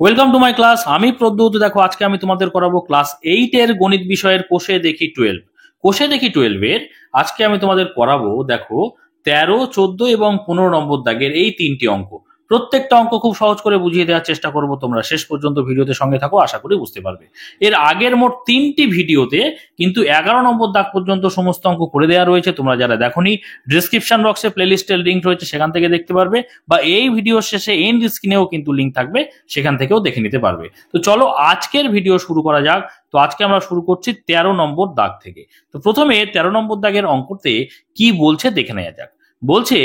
Welcome to my class. আমি প্রদ্যুৎ। দেখো, আজকে আমি তোমাদের করাবো ক্লাস 8 এর গণিত বিষয়ের কোষে দেখি 12। কোষে দেখি 12 এর আজকে আমি তোমাদের করাবো, দেখো, 13, 14 এবং 15 নম্বর দাগের এই তিনটি অঙ্ক। প্রত্যেকটা অঙ্ক খুব সহজ করে বুঝিয়ে দেওয়ার চেষ্টা করব। তোমরা শেষ পর্যন্ত ভিডিওতে সঙ্গে থাকো, আশা করি বুঝতে পারবে। এর আগের মোট 3টি ভিডিওতে কিন্তু 11 নম্বর দাগ পর্যন্ত সমস্ত অঙ্ক করে দেওয়া রয়েছে। তোমরা যারা দেখোনি, ডিসক্রিপশন বক্সে প্লেলিস্টের লিঙ্ক রয়েছে, সেখান থেকে দেখতে পারবে, বা এই ভিডিওর শেষে এন্ড স্ক্রিনেও কিন্তু লিঙ্ক থাকবে, সেখান থেকেও দেখে নিতে পারবে। তো চলো আজকের ভিডিও শুরু করা যাক। তো আজকে আমরা শুরু করছি 13 নম্বর দাগ থেকে। তো প্রথমে 13 নম্বর দাগের অঙ্কতে কি বলছে দেখে নেওয়া যাক। বলছে,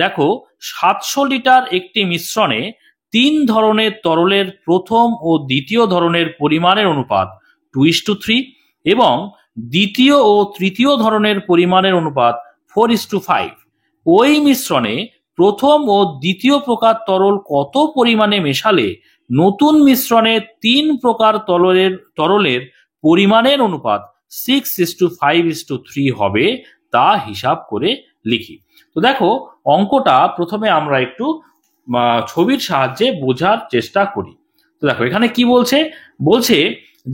দেখো, 700 লিটার একটি মিশ্রণে 3 ধরনের তরলের প্রথম ও দ্বিতীয় ধরনের পরিমাণের অনুপাত 2:3 এবং দ্বিতীয় ও তৃতীয় ধরনের পরিমাণের অনুপাত 4:5। ওই মিশ্রণে প্রথম ও দ্বিতীয় প্রকার তরল কত পরিমাণে মেশালে নতুন মিশ্রণে 3 প্রকার তরলের পরিমাণের অনুপাত 6:5:3 হবে, তা হিসাব করে লিখি। তো দেখো, অঙ্কটা প্রথমে আমরা একটু ছবির সাহায্যে বোঝার চেষ্টা করি। তো দেখো, এখানে কি বলছে, বলছে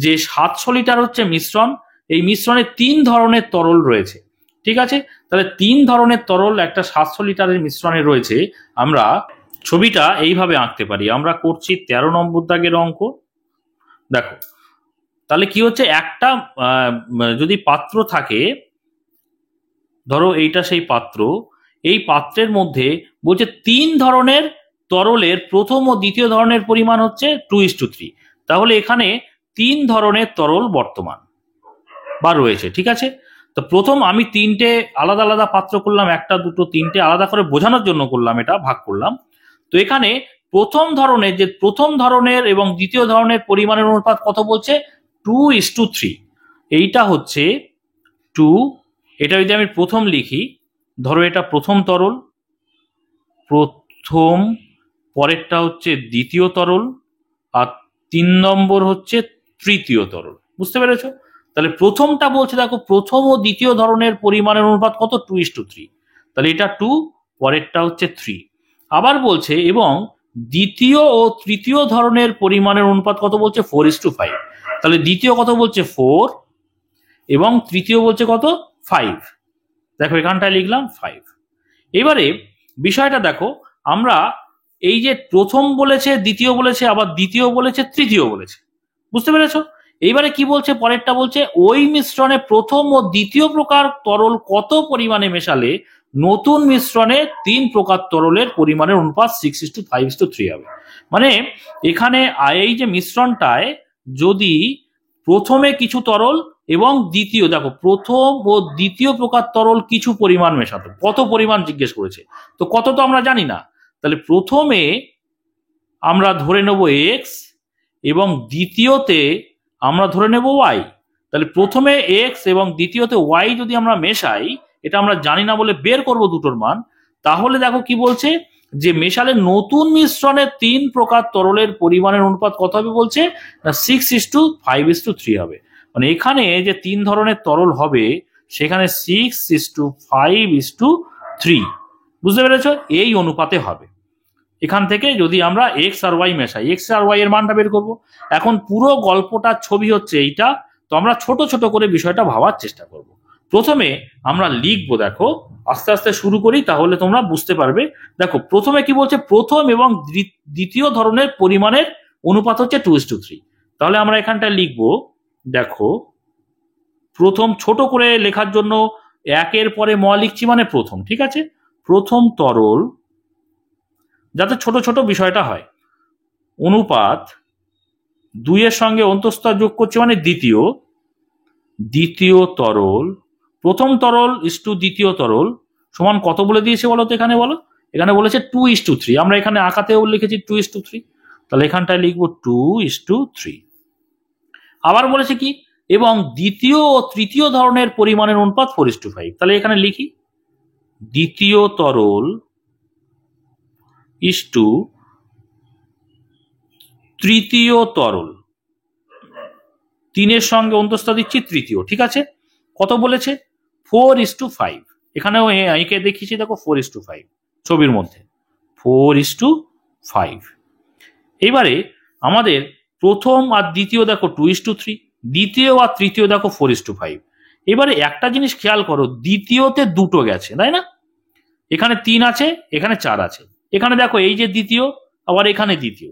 যে 700 লিটার হচ্ছে মিশ্রণ। এই মিশ্রণে 3 ধরনের তরল রয়েছে। ঠিক আছে, তাহলে 3 ধরনের তরল একটা 700 লিটারের মিশ্রণে রয়েছে। আমরা ছবিটা এইভাবে আঁকতে পারি। আমরা করছি 13 নম্বর দাগের অঙ্ক। দেখো, তাহলে কি হচ্ছে, একটা যদি পাত্র থাকে, ধরো এইটা সেই পাত্র, এই পাত্রের মধ্যে বলছে 3 ধরনের তরলের প্রথম ও দ্বিতীয় ধরনের পরিমাণ হচ্ছে 2:3। তাহলে এখানে 3 ধরনের তরল বর্তমান বা রয়েছে। ঠিক আছে, তো প্রথম আমি 3টে আলাদা আলাদা পাত্র করলাম, 1, 2, 3টে আলাদা করে বোঝানোর জন্য করলাম, এটা ভাগ করলাম। তো এখানে প্রথম ধরনের এবং দ্বিতীয় ধরনের পরিমাণের অনুপাত কত বলছে, 2:3। এইটা হচ্ছে 2। এটা যদি আমি প্রথম লিখি, ধরো এটা প্রথম তরল, প্রথম, পরেরটা হচ্ছে দ্বিতীয় তরল, আর 3 নম্বর হচ্ছে তৃতীয় তরল। বুঝতে পেরেছো? তাহলে প্রথমটা বলছে, দেখো, প্রথম ও দ্বিতীয় ধরনের পরিমাণের অনুপাত কত, 2:3। তাহলে এটা 2, পরেরটা হচ্ছে 3। আবার বলছে, এবং দ্বিতীয় ও তৃতীয় ধরনের পরিমাণের অনুপাত কত বলছে, 4:5। তাহলে দ্বিতীয় কত বলছে, 4, এবং তৃতীয় বলছে কত, 5। দেখো, এখানটায় লিখলাম 5। এবারে বিষয়টা দেখো, আমরা এই যে প্রথম বলেছে, দ্বিতীয় বলেছে, আবার দ্বিতীয় বলেছে, তৃতীয় বলেছে। বুঝতে পেরেছো? এইবারে কি বলছে, পরেরটা বলছে, ওই মিশ্রণে প্রথম ও দ্বিতীয় প্রকার তরল কত পরিমাণে মেশালে নতুন মিশ্রণে 3 প্রকার তরলের পরিমাণের অনুপাত 6:5:3 হবে। মানে এখানে এই যে মিশ্রণটায় যদি প্রথমে কিছু তরল এবং দ্বিতীয়, দেখো, প্রথম ও দ্বিতীয় প্রকার তরল কিছু পরিমাণ মেশাতো, কত পরিমাণ জিজ্ঞেস করেছে। তো কত তো আমরা জানি না, তাহলে প্রথমে আমরা ধরে নেব এক্স, এবং দ্বিতীয়তে আমরা ধরে নেব ওয়াই। তাহলে প্রথমে এক্স এবং দ্বিতীয়তে ওয়াই যদি আমরা মেশাই, এটা আমরা জানি না বলে বের করব দুটোর মান, তাহলে দেখো কি বলছে, যে মেশালে নতুন মিশ্রণে 3 প্রকার তরলের পরিমাণের অনুপাত কত হবে বলছে, না 6:5:3 হবে। মানে এখানে যে 3 ধরনের তরল হবে, সেখানে 6:5:3, বুঝতে পেরেছো, এই অনুপাতে হবে। এখান থেকে যদি আমরা এক্স আর ওয়াই মেশাই, এক্স আর ওয়াই এর মানটা বের করবো। এখন পুরো গল্পটার ছবি হচ্ছে এইটা। তো আমরা ছোট ছোট করে বিষয়টা ভাবার চেষ্টা করব। প্রথমে আমরা লিখবো, দেখো, আস্তে আস্তে শুরু করি, তাহলে তোমরা বুঝতে পারবে। দেখো, প্রথমে কি বলছে, প্রথম এবং দ্বিতীয় ধরনের পরিমাণের অনুপাত হচ্ছে 2:3। তাহলে আমরা এখানটায় লিখবো, দেখো, প্রথম, ছোট করে লেখার জন্য 1-এর পরে ম লিখছি, মানে প্রথম। ঠিক আছে, প্রথম তরল, যাতে ছোট ছোট বিষয়টা হয়, অনুপাত 2-এর সঙ্গে অন্তঃস্থ যোগ করছি, মানে দ্বিতীয় তরল, প্রথম তরল ইস্টু দ্বিতীয় তরল সমান কত বলে দিয়েছে বলো তো, এখানে বলো, এখানে বলেছে 2:3। আমরা এখানে আঁকাতেও লিখেছি 2:3। তাহলে এখানটায় লিখবো 2:3। আবার বলেছে কি, এবং দ্বিতীয় ও তৃতীয় ধরনের পরিমাণের অনুপাত 4:5। তাহলে এখানে লিখি, দ্বিতীয় তরল ইস্টু তৃতীয় তরল, 3-এর সঙ্গে অন্তঃস্থ দিচ্ছি তৃতীয়। ঠিক আছে, কত বলেছে, 4:5। এখানেও একে দেখিয়েছি, দেখো, 4:5 ছবির মধ্যে, 4:5। এবারে আমাদের প্রথম আর দ্বিতীয় দেখো 2:3, দ্বিতীয় আর তৃতীয় দেখো 4:5। এবারে একটা জিনিস খেয়াল করো, দ্বিতীয়তে দুটো গেছে, তাই না? এখানে 3 আছে, এখানে 4 আছে, এখানে দেখো এই যে দ্বিতীয়, আবার এখানে দ্বিতীয়।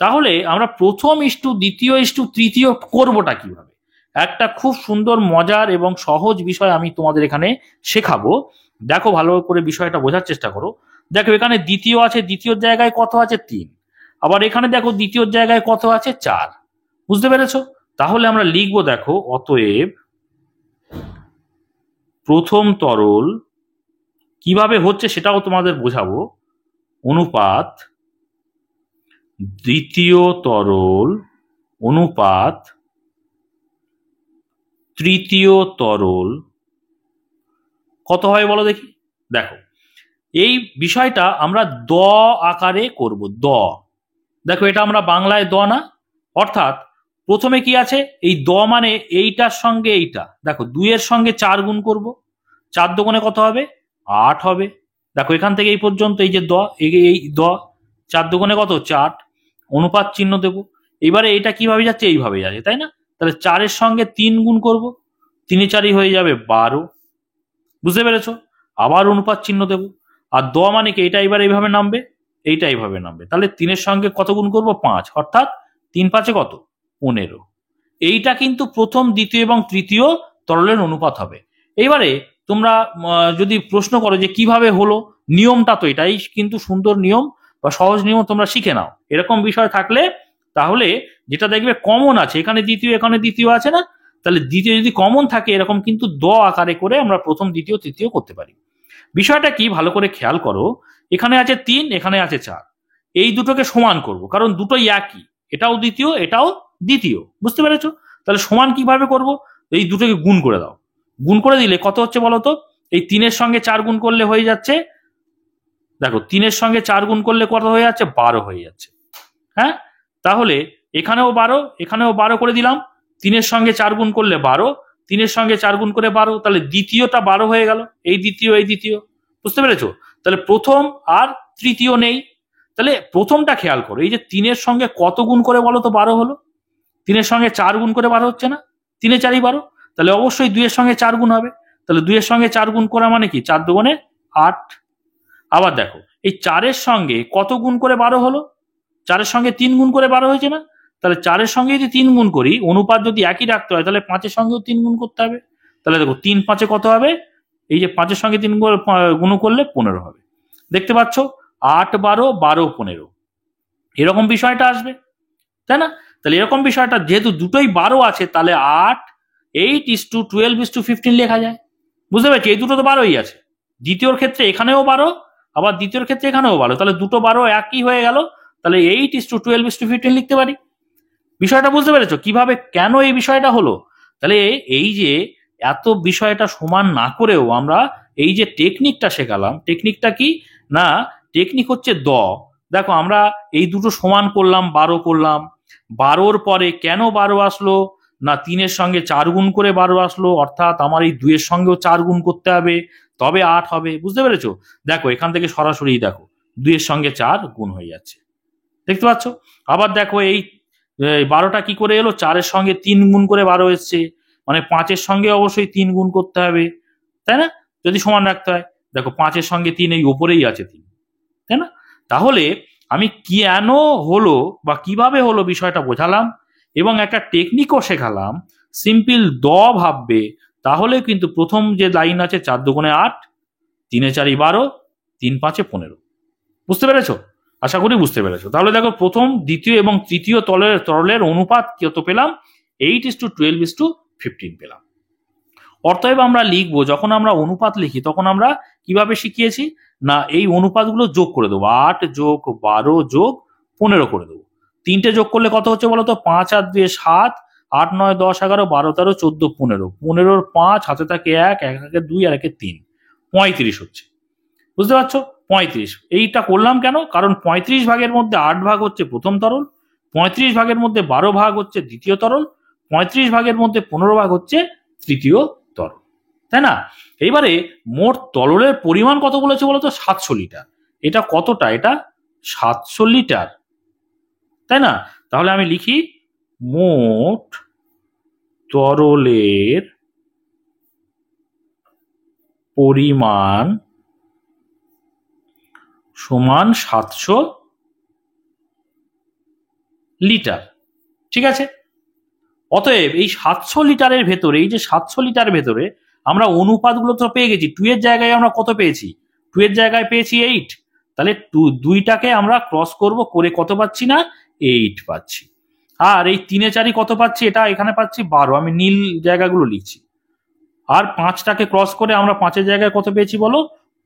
তাহলে আমরা প্রথম ইস্টু দ্বিতীয় ইস্টু তৃতীয় করবোটা কিভাবে? একটা খুব সুন্দর মজার এবং সহজ বিষয় আমি তোমাদের এখানে শেখাবো। দেখো ভালো করে বিষয়টা বোঝার চেষ্টা করো। দেখো এখানে দ্বিতীয় আছে, দ্বিতীয় জায়গায় কত আছে? 3। আবার এখানে দেখো দ্বিতীয় জায়গায় কত আছে? 4। বুঝতে পেরেছো? তাহলে আমরা লিখবো, দেখো অতএব প্রথম তরল কিভাবে হচ্ছে সেটাও তোমাদের বোঝাবো। অনুপাত দ্বিতীয় তরল অনুপাত তৃতীয় তরল কত হয় বলো দেখি। দেখো এই বিষয়টা আমরা দ আকারে করব। দ, দেখো এটা আমরা বাংলায় দ না, অর্থাৎ প্রথমে কি আছে? এই দ মানে এইটার সঙ্গে এইটা, দেখো 2 এর সঙ্গে 4 গুণ করব, 4 দুগুণে কত হবে? 8 হবে। দেখো এখান থেকে এই পর্যন্ত এই যে দ, এই দ, 4 দুগুণে কত? 4, অনুপাত চিহ্ন দেব। এবারে এটা কিভাবে যাচ্ছে? এইভাবে যাচ্ছে, তাই না? তাহলে 4 এর সঙ্গে 3 গুণ করব, 3 4 হয়ে যাবে 12। বুঝতে পেরেছো? আবার অনুপাত চিহ্ন দেব। আর দ মানে কি? এটা এবার এইভাবে নামবে, এইটা এইভাবে নামবে। তাহলে 3 এর সঙ্গে কত গুণ করব? 5, অর্থাৎ 3 5 কত? 15। এইটা কিন্তু প্রথম দ্বিতীয় এবং তৃতীয় তরলের অনুপাত হবে। এইবারে তোমরা যদি প্রশ্ন করো যে কিভাবে হলো, নিয়মটা তো এটাই কিন্তু সুন্দর নিয়ম বা সহজ নিয়ম, তোমরা শিখে নাও। এরকম বিষয় থাকলে তাহলে যেটা দেখবে কমন আছে, এখানে দ্বিতীয় এখানে দ্বিতীয় আছে না, তাহলে দ্বিতীয় যদি কমন থাকে এরকম কিন্তু দ আকারে করে আমরা প্রথম দ্বিতীয় তৃতীয় করতে পারি। বিষয়টা কি ভালো করে খেয়াল করো, এখানে আছে 3, এখানে আছে 4, এই দুটোকে সমান করব, কারণ দুটোই একই, এটাও দ্বিতীয় এটাও দ্বিতীয়। বুঝতে পেরেছো? তাহলে সমান কিভাবে করব? এই দুটোকে গুণ করে দাও। গুণ করে দিলে কত হচ্ছে বলো তো? এই 3 এর সঙ্গে 4 গুণ করলে হয়ে যাচ্ছে, দেখো 3 এর সঙ্গে 4 গুণ করলে কত হয়ে যাচ্ছে? 12 হয়ে যাচ্ছে। হ্যাঁ, তাহলে এখানেও 12, এখানেও 12 করে দিলাম। 3 এর সঙ্গে 4 গুণ করলে 12, 3 এর সঙ্গে 4 গুণ করে 12, তাহলে দ্বিতীয়টা 12 হয়ে গেল। এই দ্বিতীয় এই দ্বিতীয়। বুঝতে পেরেছো? তাহলে প্রথম আর তৃতীয় নেই। তাহলে প্রথমটা খেয়াল করো, এই যে 3 এর সঙ্গে কত গুণ করে বলো তো 12 হলো? 3 এর সঙ্গে 4 গুণ করে 12 হচ্ছে না? 3 4 12, তাহলে অবশ্যই 2 এর সঙ্গে 4 গুণ হবে। তাহলে 2 এর সঙ্গে 4 গুণ করা মানে কি? 4 দুগুণে 8। আবার দেখো এই 4 এর সঙ্গে কত গুণ করে 12 হলো? 4 এর সঙ্গে 3 গুণ করে 12 হয়েছে না? তাহলে 4 এর সঙ্গে যদি 3 গুণ করি, অনুপাত যদি একই রাখতে হয়, তাহলে 5 এর সঙ্গেও 3 গুণ করতে হবে। তাহলে দেখো 3 5 কত হবে? এই যে 5 এর সঙ্গে 3 গুণ করলে 15 হবে। দেখতে পাচ্ছ? 8 12 12 15 এরকম বিষয়টা আসবে, তাই না? তাহলে এরকম বিষয়টা যেহেতু দুটোই 12 আছে, তাহলে 8:12:15 লেখা যায়। বুঝতে পারছি? এই দুটো তো 12ই আছে। দ্বিতীয়র ক্ষেত্রে এখানেও 12, আবার দ্বিতীয়র ক্ষেত্রে এখানেও 12, তাহলে দুটো 12 একই হয়ে গেল। তাহলে 8:12:15 লিখতে পারি। বিষয়টা বুঝতে পেরেছো কিভাবে, কেন এই বিষয়টা হলো? তাহলে এই যে এত বিষয়টা সমান না করেও আমরা এই যে টেকনিকটা শেখালাম, টেকনিকটা কি না? টেকনিক হচ্ছে দ। দেখো আমরা এই দুটো সমান করলাম, 12 করলাম। 12র পরে কেন 12 আসলো না? 3 এর সঙ্গে 4 গুণ করে 12 আসলো, অর্থাৎ আমার এই 2 এর সঙ্গেও 4 গুণ করতে হবে, তবে 8 হবে। বুঝতে পেরেছো? দেখো এখান থেকে সরাসরি দেখো 2 এর সঙ্গে 4 গুণ হয়ে যাচ্ছে। দেখতে পাচ্ছ? আবার দেখো এই 12টা কি করে এলো? 4 এর সঙ্গে 3 গুণ করে 12 এসছে, মানে 5 এর সঙ্গে অবশ্যই 3 গুণ করতে হবে, তাই না? যদি সমান রাখতে হয়। দেখো 5 এর সঙ্গে 3 এই উপরেই আছে 3, তাই না? তাহলে আমি কেন হলো বা কিভাবে হলো বিষয়টা বোঝালাম এবং একটা টেকনিকও শেখালাম। সিম্পল দ ভাববে, তাহলে কিন্তু প্রথম যে লাইন আছে 4 দুগুণে 8, 3 4 12, 3 5 15। বুঝতে পেরেছো? আশা করি বুঝতে পেরেছো। তাহলে দেখো প্রথম দ্বিতীয় এবং তৃতীয় তরলের অনুপাত কত পেলাম? 8:12:15 পেলাম। অতএব আমরা লিখবো, যখন আমরা অনুপাত লিখি তখন আমরা কিভাবে শিখিয়েছি না? এই অনুপাতগুলো যোগ করে দেবো, 8 যোগ 12 যোগ 15 করে দেবো। 3টে যোগ করলে কত হচ্ছে বলো তো? 5 আর 2 7, 8 9 10 11 12 13 14 15, 15 5 হাতে থাকে 1, 1 একে 2 আর 1 3, 35 হচ্ছে। বুঝতে পারছো? 35 এইটা করলাম কেন? কারণ 35 ভাগের মধ্যে 8 ভাগ হচ্ছে প্রথম তরল, 35 ভাগের মধ্যে 12 ভাগ হচ্ছে দ্বিতীয় তরল, 35 ভাগের মধ্যে 15 ভাগ হচ্ছে তৃতীয় তরল, তাই না? এইবারে মোট তরলের পরিমাণ কত বলেছে বলতো? 700 লিটার। এটা কতটা? এটা 700 লিটার, তাই না? তাহলে আমি লিখি মোট তরলের পরিমাণ সমান 700 লিটার। ঠিক আছে, অতএব এই 700 লিটারের ভেতরে, এই যে 700 লিটার ভেতরে আমরা অনুপাতগুলো তো পেয়ে গেছি। 2 এর জায়গায় আমরা কত পেয়েছি? 2 এর জায়গায় পেয়েছি 8। তাহলে 2টাকে আমরা ক্রস করব, করে কত পাচ্ছি না? 8 পাচ্ছি। আর এই 3 এ 4 কত পাচ্ছি? এটা এখানে পাচ্ছি 12, আমি নীল জায়গাগুলো লিখছি। আর 5টাকে ক্রস করে আমরা 5 এর জায়গায় কত পেয়েছি বলো?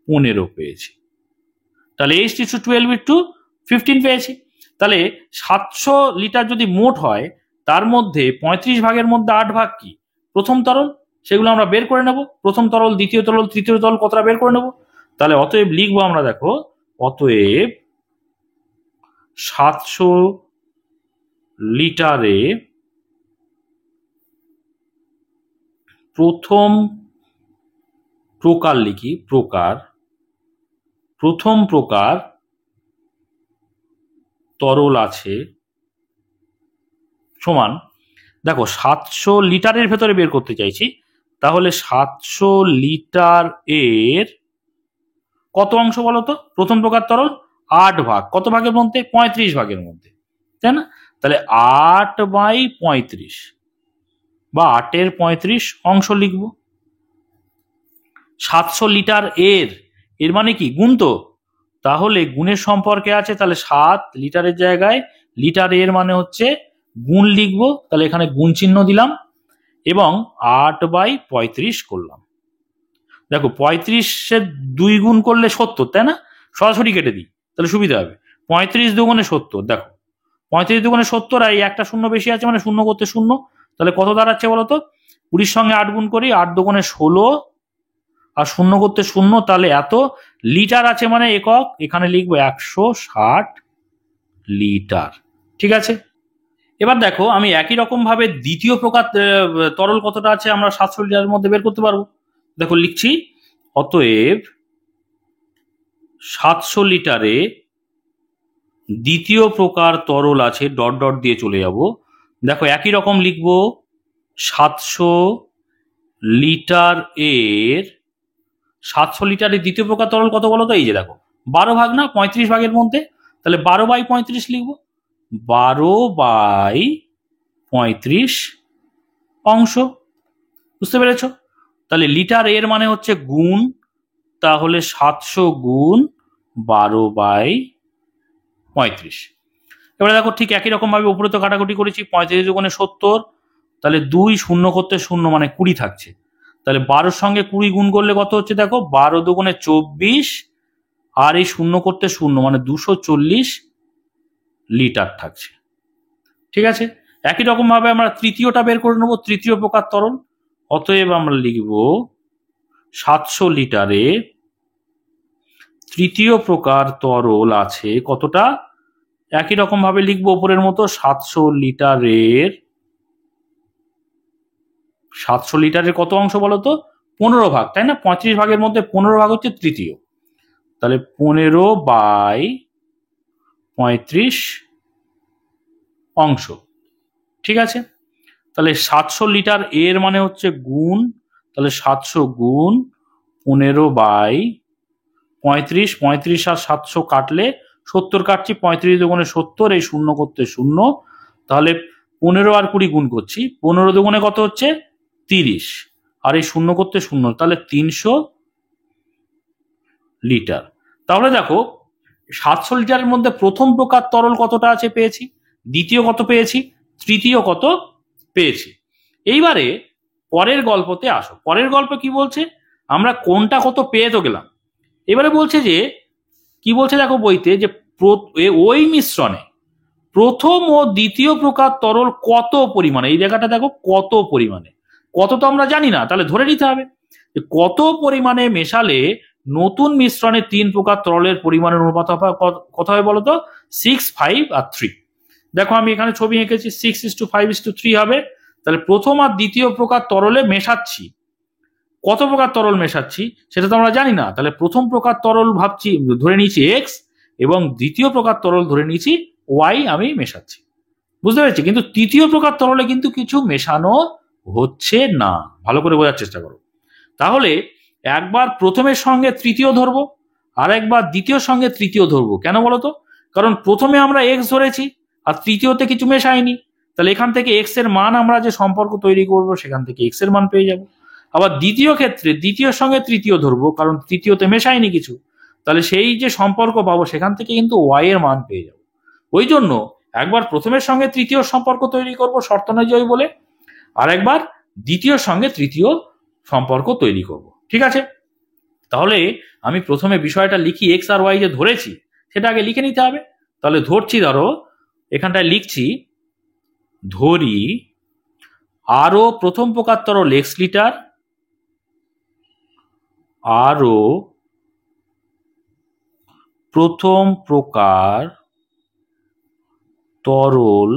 15 পেয়েছি। তাহলে 8:12:15 পেয়েছি। তাহলে 700 লিটার যদি মোট হয়, তার মধ্যে 35 ভাগের মধ্যে 8 ভাগ কি? প্রথম তরল, সেগুলো আমরা বের করে নেব। প্রথম তরল, দ্বিতীয় তরল, তৃতীয় তরল কতটা বের করে নেব। তাহলে অতএব লিখবো আমরা, দেখো, অতএব 700 লিটারে প্রথম প্রকার লিখি, প্রথম প্রকার তরল আছে সমান, দেখো 700 লিটারের ভেতরে বের করতে চাইছি, তাহলে 700 লিটার এর কত অংশ বলো তো? প্রথম প্রকার তরল 8 ভাগ, কত ভাগের মধ্যে? 35 ভাগের মধ্যে, তাই না? তাহলে 8/35 বা 8-এর 35 অংশ লিখব। 700 লিটার এর মানে কি? গুণ তো, তাহলে গুণের সম্পর্কে আছে, তাহলে 7 লিটারের জায়গায় লিটার এর মানে হচ্ছে গুণ লিখবো। তাহলে এখানে গুণ চিহ্ন দিলাম এবং 8/35 করলাম। দেখো 35-এর 2 গুণ করলে 70, তাই না? সরাসরি কেটে দিই, তাহলে সুবিধা হবে। 35 দুগুণে 70, দেখো 35 দুগুণে 70, আর এই একটা শূন্য বেশি আছে মানে শূন্য করতে শূন্য, তাহলে কত দাঁড়াচ্ছে বলতো? 20-র সঙ্গে 8 গুণ করি, 8 দুগুণে 16, আর শূন্য করতে শূন্য, তাহলে এত লিটার আছে মানে একক, এখানে লিখবো 160 লিটার। ঠিক আছে, এবার দেখো আমি একই রকম ভাবে দ্বিতীয় প্রকার তরল কতটা আছে আমরা 700 লিটারের মধ্যে বের করতে পারবো। দেখো লিখছি, অতএব 700 লিটারে দ্বিতীয় প্রকার তরল আছে, ডট ডট দিয়ে চলে যাব। দেখো একই রকম লিখবো, 700 লিটার এর 700 লিটারের দ্বিতীয় প্রকার তরল কত বলো তো? এই যে দেখো 12 ভাগ না, 35 ভাগের মধ্যে, তাহলে 12/35 লিখবো। 12/35 অংশ, বুঝতে পেরেছ? তাহলে লিটার এর মানে হচ্ছে গুণ, তাহলে 700 গুণ 12/35। এবারে দেখো ঠিক একই রকম ভাবে উপরে তো কাটাকুটি করেছি, 35 দুগুণে 70, তাহলে 2 শূন্য করতে শূন্য মানে 20 থাকছে। তাহলে 12-র সঙ্গে 20 গুণ করলে কত হচ্ছে? দেখো 12 দুগুণে 24, আর এই শূন্য করতে শূন্য মানে 240 লিটার থাকছে। ঠিক আছে, একই রকম ভাবে আমরা তৃতীয়টা বের করে নেবো, তৃতীয় প্রকার তরল। অতএব আমরা লিখব 700 লিটারে তৃতীয় প্রকার তরল আছে কতটা? একই রকম ভাবে লিখবো উপরের মতো, 700 লিটারের কত অংশ বলতো? 15 ভাগ, তাই না? 35 ভাগের মধ্যে 15 ভাগ হচ্ছে তৃতীয়, তাহলে 15/35 অংশ। ঠিক আছে, তাহলে 700 লিটার এর মানে হচ্ছে গুণ, তাহলে 700 গুণ 15/35, 35 আর 700 কাটলে 70 কাটছি, 35 দুগুণে 70, এই শূন্য করতে শূন্য, তাহলে 15 আর 20 গুণ করছি, 15 দুগুণে কত হচ্ছে? 30, আর এই শূন্য করতে শূন্য, তাহলে 300 লিটার। তাহলে দেখো 700 লিটারের মধ্যে প্রথম প্রকার তরল কতটা আছে পেয়েছি, দ্বিতীয় কত পেয়েছি, তৃতীয় কত পেয়েছি। এইবারে পরের গল্পতে আসো। পরের গল্পে কি বলছে? আমরা কোনটা কত পেয়ে তো গেলাম, এবারে বলছে যে কি বলছে দেখো বইতে, যে ওই মিশ্রণে প্রথম ও দ্বিতীয় প্রকার তরল কত পরিমাণে, এই জায়গাটা দেখো কত পরিমাণে, কত তো আমরা জানি না, তাহলে ধরে নিতে হবে যে কত পরিমাণে মেশালে নতুন মিশ্রণে 3 প্রকার তরলের পরিমাণের অনুপাত কত হয় বলতো? 6, 5 আর 3। দেখো আমি এখানে ছবি এঁকেছি, 6:5:3 হবে। তাহলে প্রথম আর দ্বিতীয় প্রকার তরলে মেশাচ্ছি, কত প্রকার তরল মেশাচ্ছি সেটা তো আমরা জানি না, তাহলে প্রথম প্রকার তরল ভাবছি, ধরে নিয়েছি x, এবং দ্বিতীয় প্রকার তরল ধরে নিয়েছি y আমি মেশাচ্ছি। বুঝতে পেরেছি? কিন্তু তৃতীয় প্রকার তরলে কিন্তু কিছু মেশানো হচ্ছে না। ভালো করে বোঝার চেষ্টা করো। তাহলে একবার প্রথমের সঙ্গে তৃতীয় ধরবো, আর একবার দ্বিতীয় সঙ্গে তৃতীয় ধরবো। কেন বলতো? কারণ প্রথমে আমরা এক্স ধরেছি আর তৃতীয়তে কিছু মেশাইনি, তাহলে এখান থেকে এক্স এর মান আমরা যে সম্পর্ক তৈরি করব সেখান থেকে এক্স এর মান পেয়ে যাব। আবার দ্বিতীয় ক্ষেত্রে দ্বিতীয় সঙ্গে তৃতীয় ধরবো, কারণ তৃতীয়তে মেশাইনি কিছু, তাহলে সেই যে সম্পর্ক পাবো সেখান থেকে কিন্তু ওয়াই এর মান পেয়ে যাব। ওই জন্য একবার প্রথমের সঙ্গে তৃতীয় সম্পর্ক তৈরি করব শর্ত অনুযায়ী বলে, আর একবার দ্বিতীয় সঙ্গে তৃতীয় সম্পর্ক তৈরি করব। ঠিক আছে? তাহলে আমি প্রথমে বিষয়টা লিখি, এক্স আর ওয়াই যে ধরেছি সেটা আগে লিখে নিতে হবে। তাহলে ধরছি, ধরো এখানটায় লিখছি, ধরি আরও প্রথম প্রকার তরল এক্স লিটার, আরও প্রথম প্রকার তরল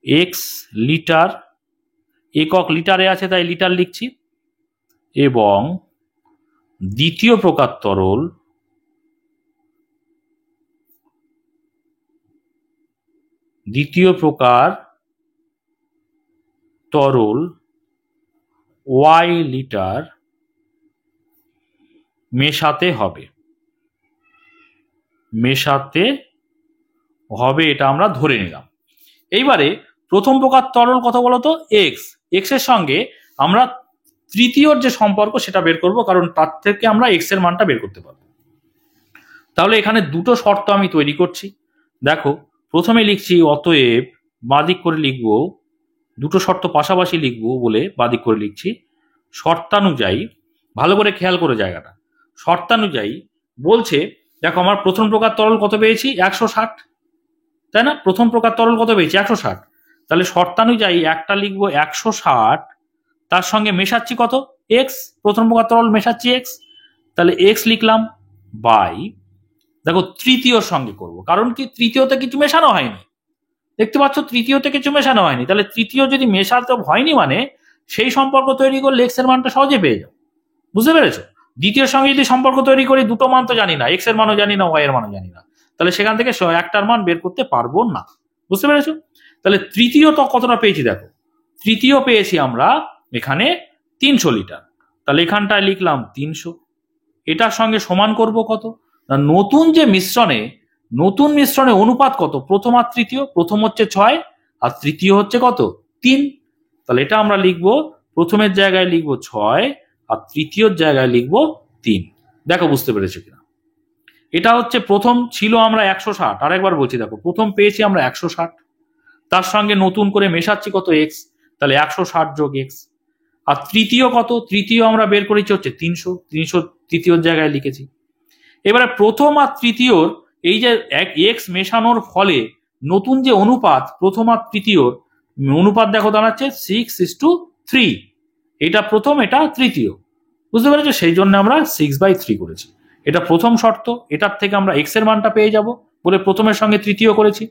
এক্স লিটার, একক লিটারে আছে তাই লিটার লিখছি, এবং দ্বিতীয় প্রকার তরল ওয়াই লিটার মেশাতে হবে, এটা আমরা ধরে নিলাম। এইবারে প্রথম প্রকার তরল কত বলতো? এক্স। এক্স এর সঙ্গে আমরা তৃতীয়র যে সম্পর্ক সেটা বের করব, কারণ তার থেকে আমরা এক্স এর মানটা বের করতে পারবো। তাহলে এখানে দুটো শর্ত আমি তৈরি করছি। দেখো, প্রথমে লিখছি অতএব, বাদিক করে লিখবো, দুটো শর্ত পাশাপাশি লিখবো বলে বাদিক করে লিখছি, শর্তানুযায়ী, ভালো করে খেয়াল করে জায়গাটা, শর্তানুযায়ী বলছে, দেখো আমার প্রথম প্রকার তরল কত পেয়েছি? 160, তাই না? প্রথম প্রকার তরল কত পেয়েছি? 160। তাহলে শর্তানুযায়ী একটা লিখবো 160, তার সঙ্গে মেশাচ্ছি কত? এক্স। প্রথম প্রকার তরল মেশাচ্ছি এক্স, তাহলে এক্স লিখলাম বাই, দেখো তৃতীয়র সঙ্গে করব, কারণ কি তৃতীয়তে কিছু মেশানো হয়নি, দেখতে পাচ্ছ তৃতীয়তে কিছু মেশানো হয়নি, তাহলে তৃতীয় যদি মেশাতে হয়নি মানে সেই সম্পর্ক তৈরি করলে এক্স এর মানটা সহজে পেয়ে যাও। বুঝতে পেরেছো? দ্বিতীয়র সঙ্গে যদি সম্পর্ক তৈরি করি, দুটো মান তো জানি না, এক্স এর মানও জানি না, ওয়াই এর মানও জানি না, তাহলে সেখান থেকে একটার মান বের করতে পারবো না। বুঝতে পেরেছো? তাহলে তৃতীয় তো কতটা পেয়েছি দেখো, তৃতীয় পেয়েছি আমরা এখানে 300 লিটার, তাহলে এখানটায় লিখলাম 300, এটার সঙ্গে সমান করব কত না, নতুন মিশ্রণে অনুপাত কত? প্রথম আর তৃতীয়, প্রথম হচ্ছে 6 আর তৃতীয় হচ্ছে কত? 3। তাহলে এটা আমরা লিখবো, প্রথমের জায়গায় লিখবো 6 আর তৃতীয়র জায়গায় লিখবো 3। দেখো বুঝতে পেরেছো কিনা? এটা হচ্ছে প্রথম ছিল আমরা 160, আরেকবার বলছি, দেখো প্রথম পেয়েছি আমরা 160, তার সঙ্গে নতুন করে মেশাচ্ছি কত? এক্স, তাহলে 160 যোগ এক্স। আর তৃতীয় কত? তৃতীয় আমরা বের করেছি হচ্ছে 300 তৃতীয়র জায়গায় লিখেছি। এবারে প্রথম আর তৃতীয়র এই যে এক্স মেশানোর ফলে নতুন যে অনুপাত প্রথম আর তৃতীয়র অনুপাত দেখো দাঁড়াচ্ছে 6:3, এটা প্রথম, এটা তৃতীয়। বুঝতে পেরেছো? সেই জন্য আমরা 6/3 করেছি। এটা প্রথম শর্ত, এটার থেকে আমরা এক্স এর মানটা পেয়ে যাব বলে প্রথমের সঙ্গে তৃতীয় করেছি।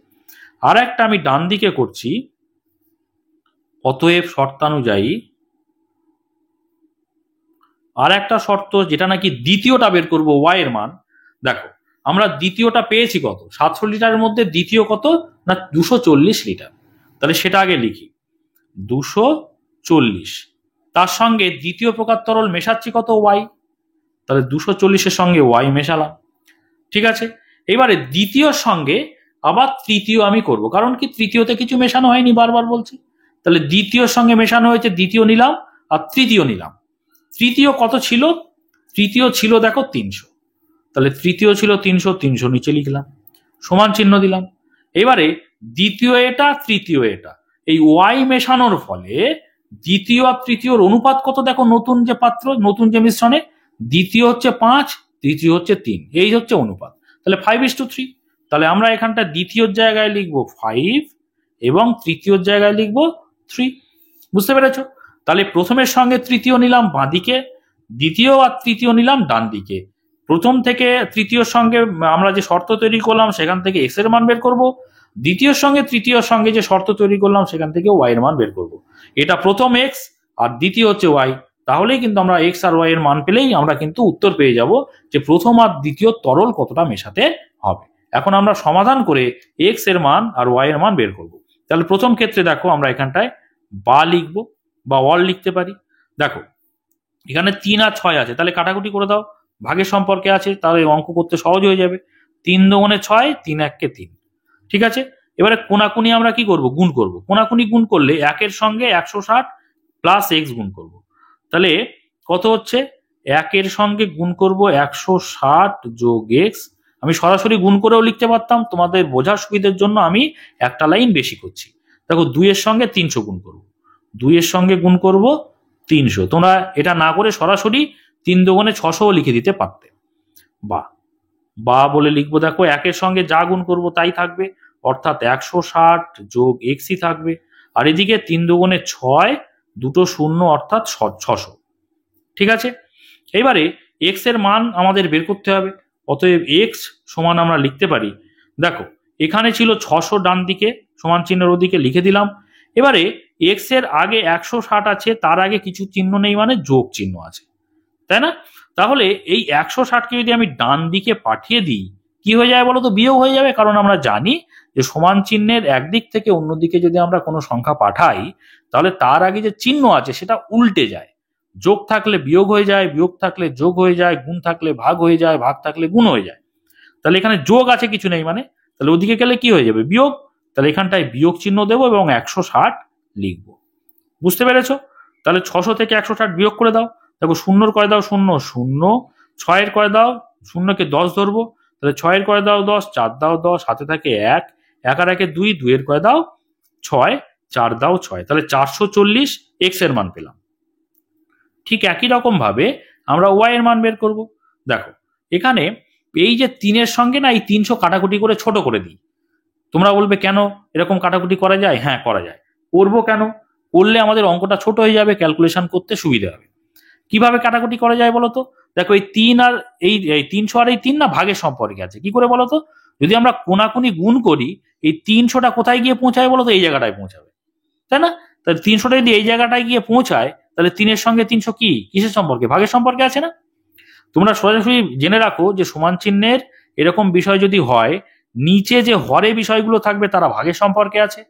আর একটা আমি ডান দিকে করছি, অতএব শর্তানুযায়ী আর একটা শর্ত, যেটা নাকি দ্বিতীয়টা বের করব ওয়াই এর মান। দেখো আমরা দ্বিতীয়টা পেয়েছি কত? 700 লিটারের মধ্যে দ্বিতীয় কত না 240 লিটার, তাহলে সেটা আগে লিখি 240, তার সঙ্গে দ্বিতীয় প্রকার তরল মেশাচ্ছি কত? ওয়াই, তাহলে 240-এর সঙ্গে ওয়াই মেশালাম। ঠিক আছে, এবারে দ্বিতীয়র সঙ্গে আবার তৃতীয় আমি করব, কারণ কি তৃতীয়তে কিছু মেশানো হয়নি, বারবার বলছি, তাহলে দ্বিতীয়র সঙ্গে মেশানো হয়েছে, দ্বিতীয় নিলাম আর তৃতীয় নিলাম। তৃতীয় কত ছিল? তৃতীয় ছিল দেখো 300, তাহলে তৃতীয় ছিল 300 নিচে লিখলাম, সমান চিহ্ন দিলাম। এবারে দ্বিতীয় এটা, তৃতীয় এটা, এই ওয়াই মেশানোর ফলে দ্বিতীয় আর তৃতীয়র অনুপাত কত দেখো, নতুন যে পাত্র, নতুন যে মিশ্রণে, দ্বিতীয় হচ্ছে 5, তৃতীয় হচ্ছে 3, এই হচ্ছে অনুপাত, তাহলে 5:3। তাহলে আমরা এখানটা দ্বিতীয়র জায়গায় লিখবো 5 এবং তৃতীয়র জায়গায় লিখবো 3। বুঝতে পেরেছো? তাহলে প্রথমের সঙ্গে তৃতীয় নিলাম বাঁদিকে, দ্বিতীয় আর তৃতীয় নিলাম ডান দিকে। প্রথম থেকে তৃতীয়র সঙ্গে আমরা যে শর্ত তৈরি করলাম সেখান থেকে এক্স এর মান বের করব, দ্বিতীয়র সঙ্গে তৃতীয়র সঙ্গে যে শর্ত তৈরি করলাম সেখান থেকে ওয়াই এর মান বের করব। এটা প্রথম এক্স আর দ্বিতীয় হচ্ছে ওয়াই, তাহলেই কিন্তু আমরা এক্স আর ওয়াই এর মান পেলেই আমরা কিন্তু উত্তর পেয়ে যাব যে প্রথম আর দ্বিতীয় তরল কতটা মেশাতে হবে। এখন আমরা সমাধান করে এক্স এর মান আর ওয়াই এর মান বের করব। তাহলে প্রথম ক্ষেত্রে দেখো আমরা এখানটায় বা লিখবো বা অল লিখতে পারি। দেখো এখানে 3 আর 6 আছে, তাহলে কাটাকুটি করে দাও, ভাগের সম্পর্কে আছে, তাহলে অঙ্ক করতে সহজ হয়ে যাবে। 3 দুগুণে 6, 3 একে 3। ঠিক আছে, এবারে কোনাকুনি আমরা কি করব, গুণ করব। কোনাকুনি গুণ করলে 1 এর সঙ্গে 160 প্লাস এক্স গুণ করব। তাহলে কত হচ্ছে, 1 এর সঙ্গে গুণ করব 160 যোগ এক্স। আমি সরাসরি গুণ করেও লিখতে পারতাম, তোমাদের বোঝার সুবিধার জন্য আমি একটা লাইন বেশি করছি। দেখো 2 এর সঙ্গে 300 গুণ করব, 2 এর সঙ্গে গুণ করব 300। তোমরা এটা না করে সরাসরি 3 দুগুণে 600 লিখে দিতে পারতে। বা বলে লিখবো। দেখো 1 এর সঙ্গে যা গুণ করব তাই থাকবে, অর্থাৎ 160 যোগ এক্সই থাকবে। আর এদিকে 3 দুগুণে 6, দুটো শূন্য অর্থাৎ 600। ঠিক আছে, এবারে এক্স এর মান আমাদের বের করতে হবে। অতএব এক্স সমান আমরা লিখতে পারি, দেখো এখানে ছিল 600 ডান দিকে, সমান চিহ্নের ওদিকে লিখে দিলাম। এবারে এক্স এর আগে 160 আছে, তার আগে কিছু চিহ্ন নেই মানে যোগ চিহ্ন আছে, তাই না? তাহলে এই 160কে যদি আমি ডান দিকে পাঠিয়ে দিই, কি হয়ে যাবে বলো তো, বিয়োগ হয়ে যাবে। কারণ আমরা জানি যে সমান চিহ্নের একদিক থেকে অন্যদিকে যদি আমরা কোনো সংখ্যা পাঠাই, তাহলে তার আগে যে চিহ্ন আছে সেটা উল্টে যায়। যোগ থাকলে বিয়োগ হয়ে যায়, বিয়োগ থাকলে যোগ হয়ে যায়, গুণ থাকলে ভাগ হয়ে যায়, ভাগ থাকলে গুণ হয়ে যায়। তাহলে এখানে যোগ আছে, কিছু নেই মানে, তাহলে ওদিকে গেলে কি হয়ে যাবে, বিয়োগ। তাহলে এখানটায় বিয়োগ চিহ্ন দেবো এবং 160 লিখবো। বুঝতে পেরেছো? তাহলে 600 থেকে 160 বিয়োগ করে দাও। দেখো 0 করে দাও 0 0, 6 করে দাও, 0কে 10 ধরবো, তাহলে 6 করে দাও 10, 4 দাও 10, হাতে থাকে 1, 1 আর 1 2, 2 করে দাও 6, 4 দাও 6, তাহলে 440 এক্স এর মান পেলাম। ঠিক একই রকম ভাবে আমরা ওয়াই এর মান বের করব। দেখো এখানে এই যে 3 এর সঙ্গে না এই 300 কাটাকুটি করে ছোট করে দিই। তোমরা বলবে কেন এরকম কাটাকুটি করা যায়? হ্যাঁ করা যায়। করবো কেন? করলে আমাদের অঙ্কটা ছোট হয়ে যাবে, ক্যালকুলেশন করতে সুবিধা হবে। কিভাবে কাটাকুটি করা যায় বলতো? দেখো এই 3 আর এই 300 আর এই 3 না ভাগের সম্পর্কে আছে। কি করে বলতো? যদি আমরা কোনাকুনি গুণ করি, এই 300টা কোথায় গিয়ে পৌঁছায় বলতো? এই জায়গাটায় পৌঁছাবে, তাই না? তাহলে 300টা যদি এই জায়গাটায় গিয়ে পৌঁছায়, তাহলে 3 এর সঙ্গে 300 কি কিসের সম্পর্কে? ভাগের সম্পর্কে আছে না? তোমরা সরাসরি জেনে রাখো যে সমান চিহ্নের এরকম বিষয় যদি হয়, নিচে যে হরে বিষয়গুলো থাকবে তারা ভাগের সম্পর্কে আছে,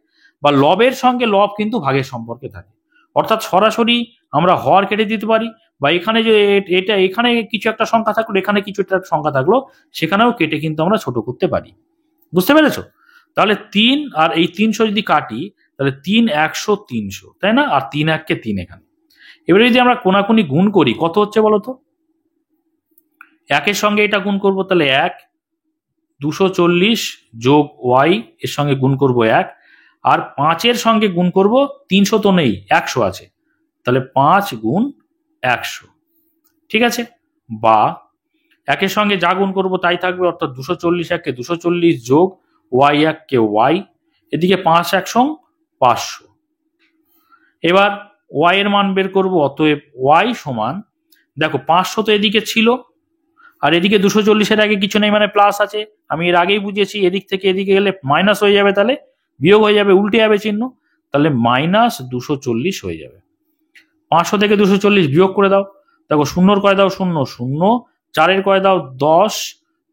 বা লবের সঙ্গে লব কিন্তু ভাগের সম্পর্কে থাকে। অর্থাৎ সরাসরি আমরা হর কেটে দিতে পারি, বা এখানে যে এটা এখানে কিছু একটা সংখ্যা থাকলো, এখানে কিছু একটা সংখ্যা থাকলো, সেখানেও কেটে কিন্তু আমরা ছোট করতে পারি। বুঝতে পেরেছো? তাহলে 3 আর এই 300 যদি কাটি, তাহলে 3 100 300, তাই না? আর 3 1 কে 3 এখানে। এবারে যদি আমরা কোনাকুনি গুণ করি, কত হচ্ছে বলতো? 1 এর সঙ্গে এটা গুণ করব, তাহলে 1, 240 যোগ ওয়াই এর সঙ্গে গুণ করব 1, আর 5 এর সঙ্গে গুণ করব, 300 তো নেই 100 আছে, তাহলে 5 গুণ 100। ঠিক আছে, বা 1 এর সঙ্গে যা গুণ করব তাই থাকবে, অর্থাৎ 240 1 কে 240 যোগ ওয়াই 1 কে ওয়াই, এদিকে 5 1 500। এবার ওয়াই এর মান বের করব। অতএব ওয়াই সমান, দেখো 500 তো এদিকে ছিল, আর এদিকে 240-এর আগে কিছু নেই মানে প্লাস আছে। আমি এর আগেই বুঝিয়েছি, এদিক থেকে এদিকে গেলে মাইনাস হয়ে যাবে, তাহলে বিয়োগ হয়ে যাবে, উল্টে যাবে চিহ্ন, তাহলে মাইনাস 240 হয়ে যাবে। 500 থেকে 240 বিয়োগ করে দাও। দেখো 0 করে দাও 0 0, 4 করে দাও 10,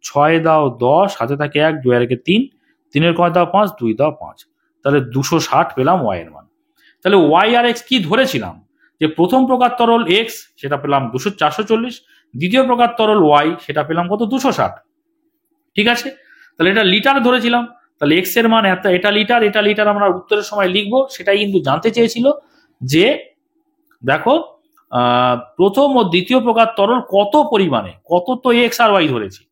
6 দাও 10, হাতে থাকে 1, 2 আর 1 3, 3 করে দাও 5, 2 দাও 5, তাহলে 260 পেলাম ওয়াই এর মান। তাহলে ওয়াই আর এক্স কি ধরেছিলাম? যে প্রথম প্রকার তরল এক্স সেটা পেলাম 440, দ্বিতীয় প্রকার তরল ওয়াই সেটা পেলাম কত? 260। ঠিক আছে, তাহলে এটা লিটার ধরেছিলাম। তাহলে এক্স এর মান এটা লিটার, এটা লিটার আমরা উত্তরের সময় লিখবো। সেটাই কিন্তু জানতে চেয়েছিল যে দেখো প্রথম ও দ্বিতীয় প্রকার তরল কত পরিমাণে, কত তো এক্স আর ওয়াই ধরেছি,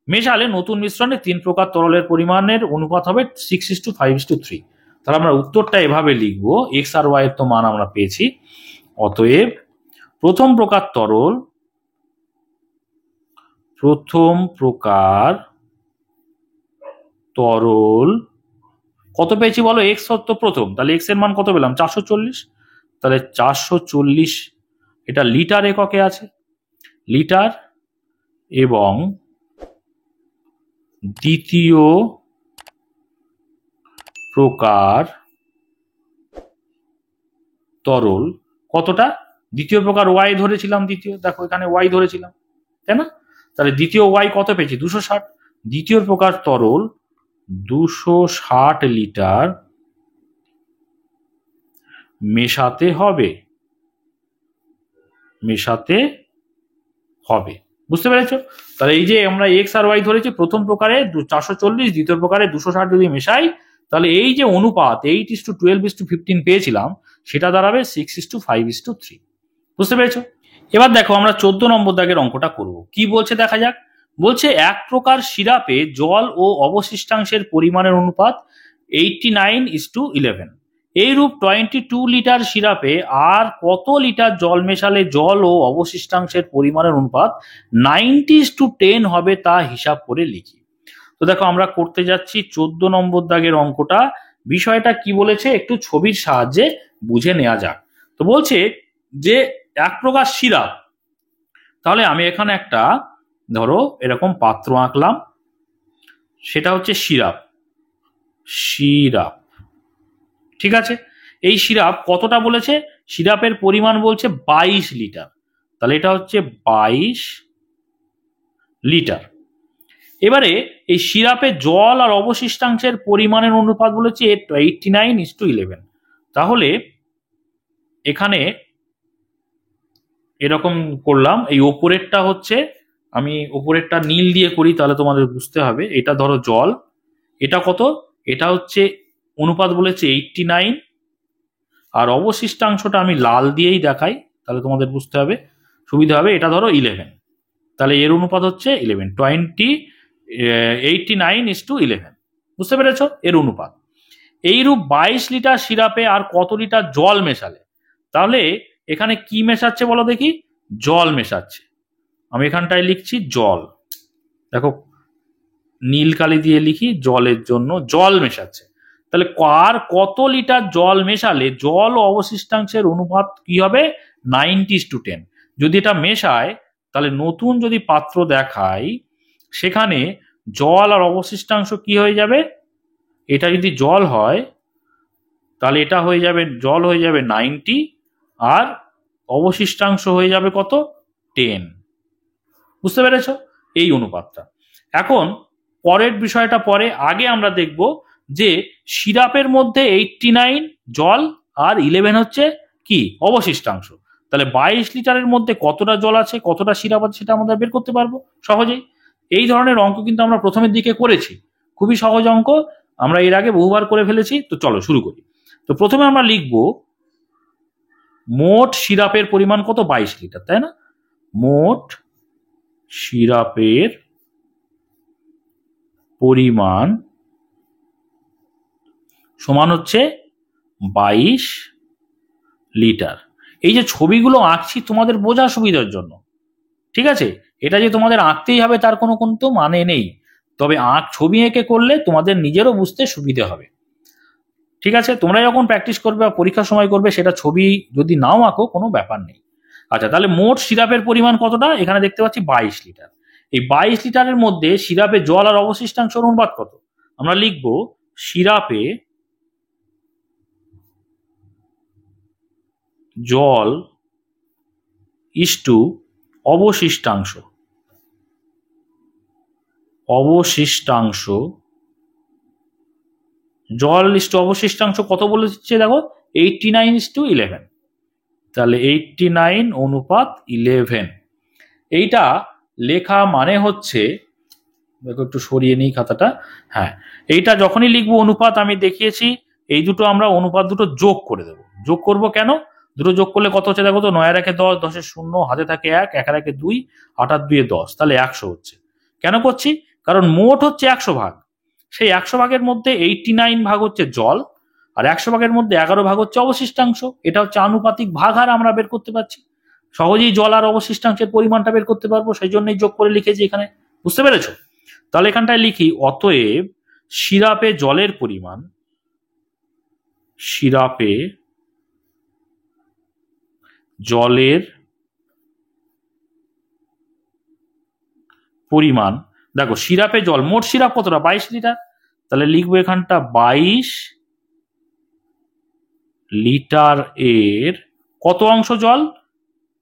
মেশালে নতুন মিশ্রণে 3 প্রকার তরলের পরিমাণের অনুপাত হবে 6:5:3। তাহলে আমরা উত্তরটা এভাবে লিখবো, এক্স আর ওয়াই এর তো মান আমরা পেয়েছি। অতএব প্রথম প্রকার তরল কত পেয়েছি বলো? এক্স তো প্রথম, তাহলে এক্স এর মান কত পেলাম? 440। তাহলে 440 এটা লিটার এককে আছে, লিটার। এবং দ্বিতীয় প্রকার তরল কতটা? দ্বিতীয় প্রকার ওয়াই ধরেছিলাম, দ্বিতীয় দেখো এখানে ওয়াই ধরেছিলাম, তাই না? তাহলে দ্বিতীয় ওয়াই কত পেয়েছি? 260। দ্বিতীয় প্রকার তরল 260 লিটার মেশাতে হবে। বুঝতে পেরেছো? তাহলে এই যে আমরা এক্স আর ওয়াই ধরেছি, প্রথম প্রকারে 440, দ্বিতীয় প্রকারে 260 যদি মেশাই, তাহলে এই যে অনুপাত 8:12:15 পেয়েছিলাম, সেটা দাঁড়াবে 6:5:3। বুঝতে পেরেছো? এবার দেখো আমরা 14 নম্বর দাগের অঙ্কটা করব। কি বলছে দেখা যাক। বলছে এক প্রকার সিরাপে জল ও অবশিষ্টাংশের পরিমাণের অনুপাত 89:11। এইরূপ 22 লিটার সিরাপে আর কত লিটার জল মেশালে জল ও অবশিষ্টাংশের পরিমাণের অনুপাত 90:10 হবে তা হিসাব করে লিখি। তো দেখো আমরা করতে যাচ্ছি 14 নম্বর দাগের অঙ্কটা। বিষয়টা কি বলেছে একটু ছবির সাহায্যে বুঝে নেওয়া যাক। তো বলছে যে এক প্রকার সিরাপ, তাহলে আমি এখানে একটা ধরো এরকম পাত্র আঁকলাম, সেটা হচ্ছে সিরাপ। ঠিক আছে, এই সিরাপ কতটা বলেছে, সিরাপের পরিমাণ বলছে 22 লিটার, তাহলে এটা হচ্ছে 22 লিটার। এবারে এই সিরাপে জল আর অবশিষ্টাংশের পরিমাণের অনুপাত বলেছে 89:11। তাহলে এখানে এরকম করলাম, এই ওপরেরটা হচ্ছে, আমি ওপরেরটা নীল দিয়ে করি তাহলে তোমাদের বুঝতে হবে। এটা ধরো জল, এটা কত, এটা হচ্ছে অনুপাত বলেছে 89, আর অবশিষ্টাংশটা আমি লাল দিয়েই দেখাই তাহলে তোমাদের বুঝতে হবে, সুবিধা হবে। এটা ধরো 11, তাহলে এর অনুপাত হচ্ছে 89:11। বুঝতে পেরেছ এর অনুপাত। এইরূপ 22 লিটার সিরাপে আর কত লিটার জল মেশালে, তাহলে এখানে কি মেশাচ্ছে বলো দেখি, জল মেশাচ্ছে। আমি এখানটায় লিখছি জল, দেখো নীল কালি দিয়ে লিখি, জলের জন্য জল মেশাচ্ছে। তাহলে আর কত লিটার জল মেশালে জল ও অবশিষ্টাংশের অনুপাত কি হবে, 90:10। যদি এটা মেশায়, তাহলে নতুন যদি পাত্র দেখাই, সেখানে জল আর অবশিষ্টাংশ কি হয়ে যাবে, এটা যদি জল হয় তাহলে এটা হয়ে যাবে, জল হয়ে যাবে 90, আর অবশিষ্টাংশ হয়ে যাবে কত, 10। বুঝতে পেরেছ এই অনুপাতটা। এখন পরের বিষয়টা পরে, আগে আমরা দেখব যে সিরাপের মধ্যে 89 জল আর 11 হচ্ছে কি, অবশিষ্টাংশ। তাহলে 22 লিটারের মধ্যে কতটা জল আছে কতটা সিরাপ আছে সেটা আমরা বের করতে পারবো সহজেই। এই ধরনের অঙ্ক কিন্তু আমরা প্রথমের দিকে করেছি, খুবই সহজ অঙ্ক, আমরা এর আগে বহুবার করে ফেলেছি। তো চলো শুরু করি। তো প্রথমে আমরা লিখব মোট সিরাপের পরিমাণ কত, 22 লিটার, তাই না? মোট সিরাপের পরিমাণ সমান হচ্ছে 22 লিটার। এই যে ছবিগুলো আঁকছি তোমাদের বোঝার সুবিধার জন্য, ঠিক আছে? এটা যে তোমাদের আঁকতেই হবে তার কোনো কিন্তু মানে নেই, তবে ছবি এঁকে করলে তোমাদের নিজেরও বুঝতে সুবিধে হবে। ঠিক আছে, তোমরা যখন প্র্যাকটিস করবে বা পরীক্ষার সময় করবে, সেটা ছবি যদি নাও আঁকো কোনো ব্যাপার নেই। আচ্ছা, তাহলে মোট সিরাপের পরিমাণ কতটা, এখানে দেখতে পাচ্ছি 22 লিটার। এই 22 লিটারের মধ্যে সিরাপে জল আর অবশিষ্টাংশের অনুপাত কত, আমরা লিখব সিরাপে জল ইস্টু অবশিষ্টাংশ। জল ইস্টু অবশিষ্টাংশ কত বলেছে দেখো, 89:11। তাহলে 89:11। এইটা লেখা মানে হচ্ছে, দেখো একটু সরিয়ে নিই খাতাটা, হ্যাঁ, এইটা যখনই লিখবো অনুপাত, আমি দেখিয়েছি এই দুটো আমরা অনুপাত দুটো যোগ করে দেবো। যোগ করব কেন, দুটো যোগ করলে কত হচ্ছে দেখো তো, 9 একে 10, 10 0, হাতে থাকে 1, 1 একে 2, 8 আর 2 10, তাহলে 100 হচ্ছে। কেন করছি, কারণ মোট হচ্ছে 100 ভাগ, সেই 100 ভাগের মধ্যে 89 ভাগ হচ্ছে জল, আর 100 ভাগের মধ্যে 11 ভাগ হচ্ছে অবশিষ্টাংশ। এটা হচ্ছে আনুপাতিক ভাগ হার, আমরা বের করতে পারছি সহজেই, জল আর অবশিষ্টাংশের পরিমাণটা বের করতে পারবো, সেই জন্যই যোগ করে লিখেছি এখানে। বুঝতে পেরেছো? তাহলে এখানটায় লিখি অতএব সিরাপে জলের পরিমাণ, সিরাপে জলের পরিমাণ, দেখো সিরাপে জল, মোট সিরাপ কতটা, 22 লিটার, তাহলে লিখবো এখানটা 22 লিটার এর কত অংশ জল,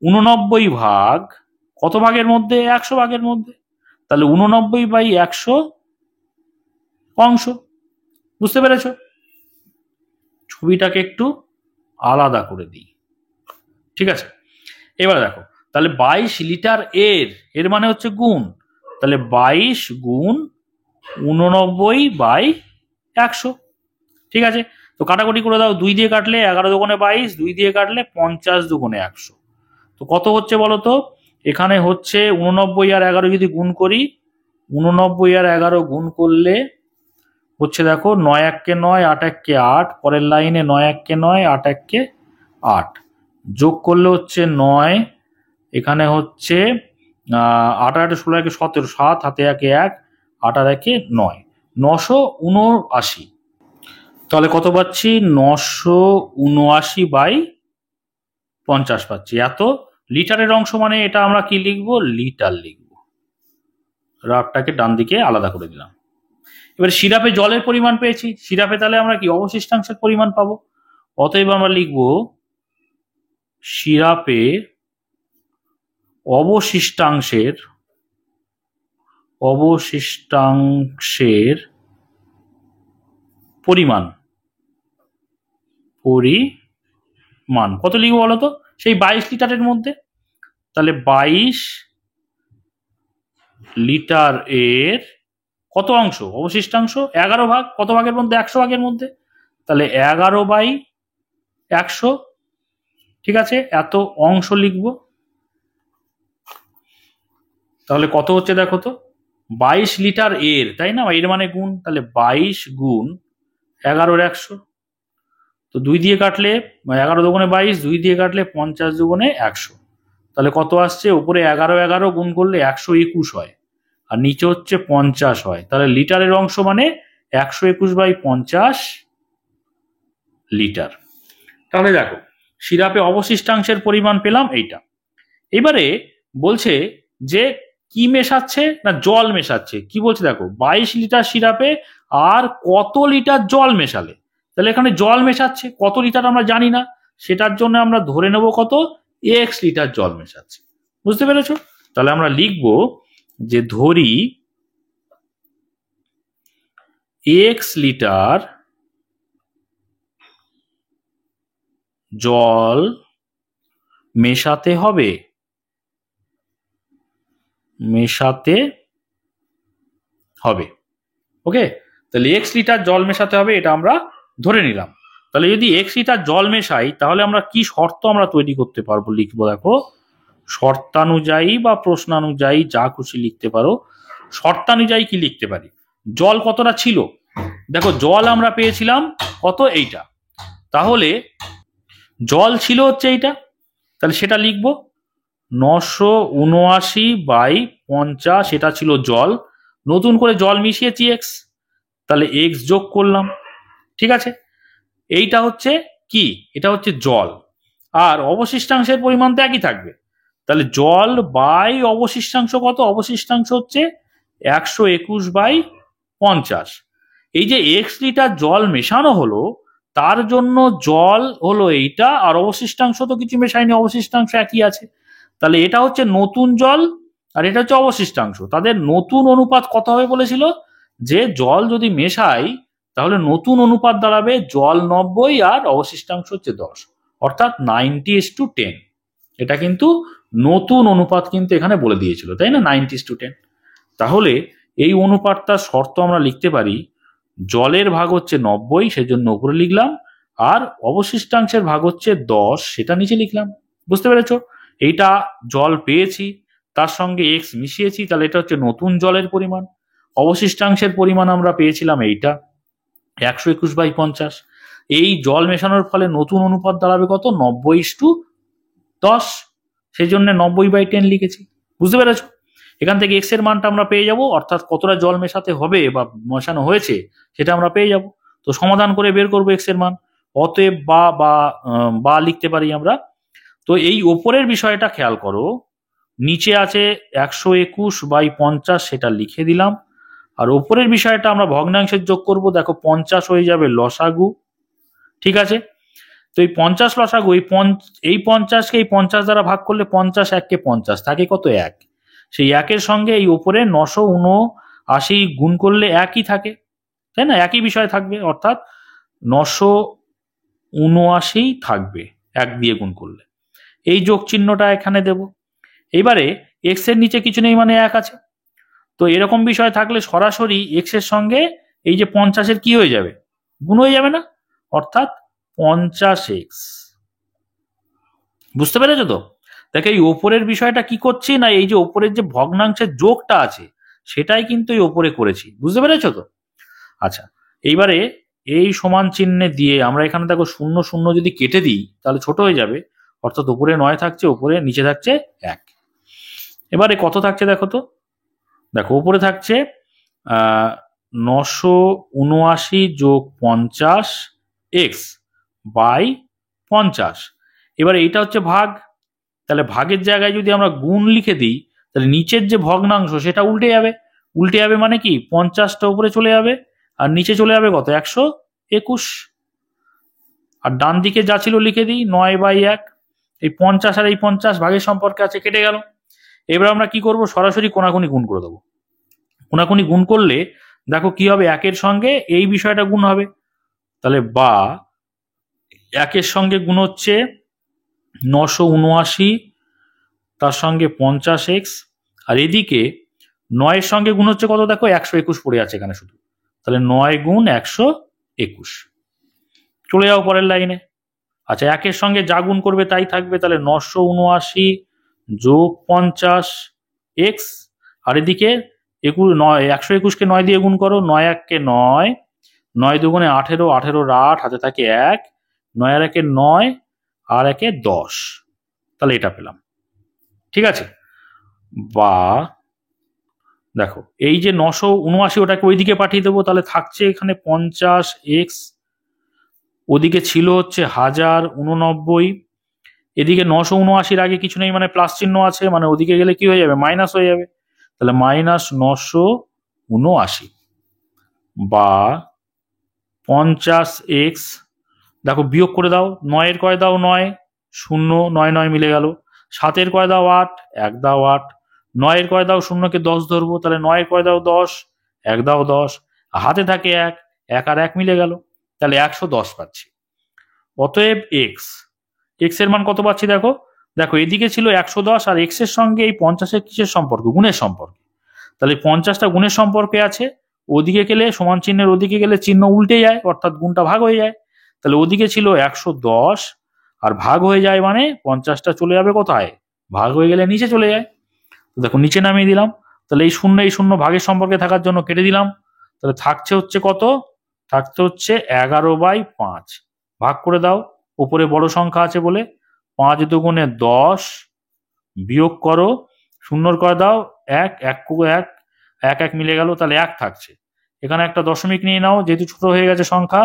89 ভাগ, কত ভাগের মধ্যে, 100 ভাগের মধ্যে। তাহলে 89/100 অংশ। বুঝতে পেরেছ? ছবিটাকে একটু আলাদা করে দিই। ঠিক আছে, এবার দেখো, তাহলে 22 লিটার এর মানে হচ্ছে গুণ, তাহলে 22 গুণ 89/100। ঠিক আছে, তো কাটাকুটি করে দাও, 2 দিয়ে কাটলে 11 দুগুণে 22, 2 দিয়ে কাটলে 50 দুগুণে 100। তো কত হচ্ছে বলো তো? এখানে হচ্ছে 89 আর 11 যদি গুণ করি, 89 আর 11 গুণ করলে হচ্ছে দেখো 9 1 9, 8 1 8, পরের লাইনে 9 1 9, 8 1 8, যোগ করলে হচ্ছে 9, এখানে হচ্ছে 8 8 16 1 17, 7 হাতে 1 1, 8 আর 1 9, 979। তাহলে কত পাচ্ছি? 979/50 পাচ্ছি। এত লিটারের অংশ মানে এটা আমরা কি লিখবো? লিটার লিখবো। রাগটাকে ডান দিকে আলাদা করে দিলাম। এবার সিরাপে জলের পরিমাণ পেয়েছি, সিরাপে তাহলে আমরা কি অবশিষ্টাংশের পরিমাণ পাবো। অতএব আমরা লিখব সিরাপে অবশিষ্টাংশের পরিমাণ কত লিখবো বলতো? সেই 22 লিটারের মধ্যে, তাহলে 22 লিটার এর কত অংশ? অবশিষ্টাংশ 11 ভাগ। কত ভাগের মধ্যে? 100 ভাগের মধ্যে, তাহলে 11/100। ঠিক আছে, এত অংশ লিখবো। তাহলে কত হচ্ছে দেখো তো? 22 লিটার তাই না? এর মানে গুণ, তাহলে 22 গুণ 11/100। তো 2 দিয়ে কাটলে 11 দুগুণে 22, 2 দিয়ে কাটলে 50 দুগুণে 100। তাহলে কত আসছে? উপরে 11 11 গুণ করলে 121 হয়, আর নিচে হচ্ছে 50 হয়। তাহলে লিটারের অংশ মানে 121/50 লিটার। তাহলে দেখো, সিরাপে অবশিষ্টাংশের পরিমাণ পেলাম এইটা। এবারে বলছে যে কি মেশাচ্ছে না, জল মেশাচ্ছে। কি বলছে দেখো, 22 লিটার সিরাপে আর কত লিটার জল মেশালে। তাহলে এখানে জল মেশাচ্ছে, কত লিটার আমরা জানি না, সেটার জন্য আমরা ধরে নেব কত? x লিটার জল মেশাচ্ছে। বুঝতে পেরেছো? তাহলে আমরা লিখব যে ধরি x লিটার জল মেশাতে হবে। ওকে, তাহলে x লিটার জল মেশাতে হবে, এটা আমরা ধরে নিলাম। তাহলে যদি x লিটার জল মেশাই, তাহলে আমরা কি শর্ত আমরা তৈরি করতে পারবো? লিখবো দেখো, শর্তানুযায়ী বা প্রশ্নানুযায়ী যা খুশি লিখতে পারো। শর্তানুযায়ী কি লিখতে পারি? জল কতটা ছিল? দেখো, জল আমরা পেয়েছিলাম কত? এইটা। তাহলে জল ছিল হচ্ছে এইটা, তাহলে সেটা লিখবো 979/50, এটা ছিল জল। নতুন করে জল মিশিয়েছি এক্স, তাহলে এক্স যোগ করলাম। ঠিক আছে, এইটা হচ্ছে কি? এটা হচ্ছে জল। আর অবশিষ্টাংশের পরিমাণ তো একই থাকবে, তাহলে জল বাই অবশিষ্টাংশ কত? অবশিষ্টাংশ হচ্ছে 121/50। এই যে x লিটার জল মেশানো হলো, তার জন্য জল হলো এইটা, আর অবশিষ্টাংশ তো কিছু মেশায়নি, অবশিষ্টাংশ একই আছে। তাহলে এটা হচ্ছে নতুন জল, আর এটা হচ্ছে অবশিষ্টাংশ। তাদের নতুন অনুপাত কত হবে বলেছিল? যে জল যদি মেশাই, তাহলে নতুন অনুপাত দাঁড়াবে জল 90 আর অবশিষ্টাংশ হচ্ছে 10, অর্থাৎ 90:10। এটা কিন্তু নতুন অনুপাত কিন্তু এখানে বলে দিয়েছিল, তাই না? 90:10। তাহলে এই অনুপাতটার শর্ত আমরা লিখতে পারি, জলের ভাগ হচ্ছে 90, সেজন্য উপরে লিখলাম, আর অবশিষ্টাংশের ভাগ হচ্ছে 10, সেটা নিচে লিখলাম। বুঝতে পেরেছ? এইটা জল পেয়েছি, তার সঙ্গে এক্স মিশিয়েছি, তাহলে এটা হচ্ছে নতুন জলের পরিমাণ। অবশিষ্টাংশের পরিমাণ আমরা পেয়েছিলাম এইটা 121/50। এই জল মেশানোর ফলে নতুন অনুপাত দাঁড়াবে কত? 90:10, সেই জন্য 90/10 লিখেছি। বুঝতে পেরেছ? এখান থেকে এক্স এর মানটা আমরা পেয়ে যাব, অর্থাৎ কতটা জল মেশাতে হবে বা মেশানো হয়েছে সেটা আমরা পেয়ে যাব। তো সমাধান করে বের করবো এক্স এর মান। অতএব বা লিখতে পারি আমরা। তো এই ওপরের বিষয়টা খেয়াল করো, নিচে আছে 121/50, সেটা লিখে দিলাম। আর ওপরের বিষয়টা আমরা ভগ্নাংশের যোগ করব। দেখো, 50 হয়ে যাবে লসাগু। ঠিক আছে, তো এই 50 লসাগু, এই 50কে এই 50 দ্বারা ভাগ করলে 50 1 কে 50 থাকে কত? 1। সেই 1-এর সঙ্গে এই ওপরে 979 গুণ করলে একই থাকে, তাই না? একই বিষয় থাকবে, অর্থাৎ 979 থাকবে 1 দিয়ে গুণ করলে। এই যোগ চিহ্নটা এখানে দেব। এবারে এক্স এর নিচে কিছু নেই, মানে 1 আছে। তো এরকম বিষয় থাকলে সরাসরি এক্স এর সঙ্গে এই যে 50-এর কি হয়ে যাবে, গুণ হয়ে যাবে না, অর্থাৎ 50x। বুঝতে পেরেছো তো? দেখো এই ওপরের বিষয়টা কি করছি না, এই যে ওপরের যে ভগ্নাংশের যোগটা আছে সেটাই কিন্তু এই ওপরে করেছি। বুঝতে পেরেছো তো? আচ্ছা, এইবারে এই সমান চিহ্নে দিয়ে আমরা এখানে দেখো 0 0 যদি কেটে দিই তাহলে ছোট হয়ে যাবে, অর্থাৎ উপরে 9 থাকছে, উপরে নিচে থাকছে 1। এবারে কত থাকছে দেখো তো, দেখো উপরে থাকছে 979 যোগ 50x বাই 50। এবার এইটা হচ্ছে ভাগ, তাহলে ভাগের জায়গায় যদি আমরা গুণ লিখে দিই তাহলে নিচের যে ভগ্নাংশ সেটা উল্টে যাবে। উল্টে যাবে মানে কি, 50টা উপরে চলে যাবে আর নিচে চলে যাবে কত, 121। আর ডান দিকে যা ছিল লিখে দিই 9/1। এই 50 আর এই 50 ভাগের সম্পর্কে আছে, কেটে গেল। এবার আমরা কি করব, সরাসরি কোনাকুনি গুণ করে দেবো। কোনাকুনি গুণ করলে দেখো কি হবে, 1-এর সঙ্গে এই বিষয়টা গুণ হবে, তাহলে বা 1-এর সঙ্গে গুণ হচ্ছে 979, তার সঙ্গে 50x, আর এদিকে 9-এর সঙ্গে গুণ হচ্ছে কত, দেখো 121 পড়ে আছে এখানে শুধু, তাহলে 9 গুণ 121। চলে যাও পরের লাইনে। আচ্ছা, 1-এর সঙ্গে যা গুণ করবে তাই থাকবে, তাহলে 979 যোগ 50x, আর এদিকে 121কে 9 দিয়ে গুণ করো, 9 1-কে 9, 9 দুগুণে 18, 18 8, হাতে থাকে 1, 9 আর 1-এ 9, আর 1-এ 10, তাহলে এটা পেলাম। ঠিক আছে, বা দেখো এই যে 979 ওটাকে ওইদিকে পাঠিয়ে দেবো, তাহলে থাকছে এখানে 50x, ওদিকে ছিল হচ্ছে 1089, এদিকে 979-র আগে কিছু নেই মানে প্লাস চিহ্ন আছে, মানে ওদিকে গেলে কি হয়ে যাবে, মাইনাস হয়ে যাবে, তাহলে -979 বা 50x। দেখো বিয়োগ করে দাও, 9-এর কয় দাও 9, 0 9 9 মিলে গেল, 7-এর কয় দাও 8, 1 দাও 8, 9-এর কয় দাও 0-কে 10 ধরবো, তাহলে 9-এর কয় দাও 10, 1 দাও 10, হাতে থাকে 1, 1 আর 1 মিলে গেল, তাহলে 110 পাচ্ছি। অতএব x এর মান কত পাচ্ছি, দেখো দেখো এদিকে ছিল 110 আর x এর সঙ্গে এই 50-এর কিসের সম্পর্ক, গুণের সম্পর্ক, তাহলে 50টা গুণের সম্পর্কে আছে, ওদিকে গেলে সমান চিহ্নের ওদিকে গেলে চিহ্ন উল্টে যায়, অর্থাৎ গুণটা ভাগ হয়ে যায়, তাহলে ওদিকে ছিল 110 আর ভাগ হয়ে যায় মানে 50টা চলে যাবে কোথায়, ভাগ হয়ে গেলে নিচে চলে যায়। তো দেখো নিচে নামিয়ে দিলাম, তাহলে এই শূন্য ভাগের সম্পর্কে থাকার জন্য কেটে দিলাম, তাহলে থাকছে হচ্ছে কত, থাকতে হচ্ছে 11/5। ভাগ করে দাও, উপরে বড় সংখ্যা আছে বলে, 5 দুগুণে 10, বিয়োগ করো, 0-র কয় দাও 1, 1 1 1 মিলে গেল, তাহলে 1 থাকছে। এখানে একটা দশমিক নিয়ে নাও, যেহেতু ছোট হয়ে গেছে সংখ্যা,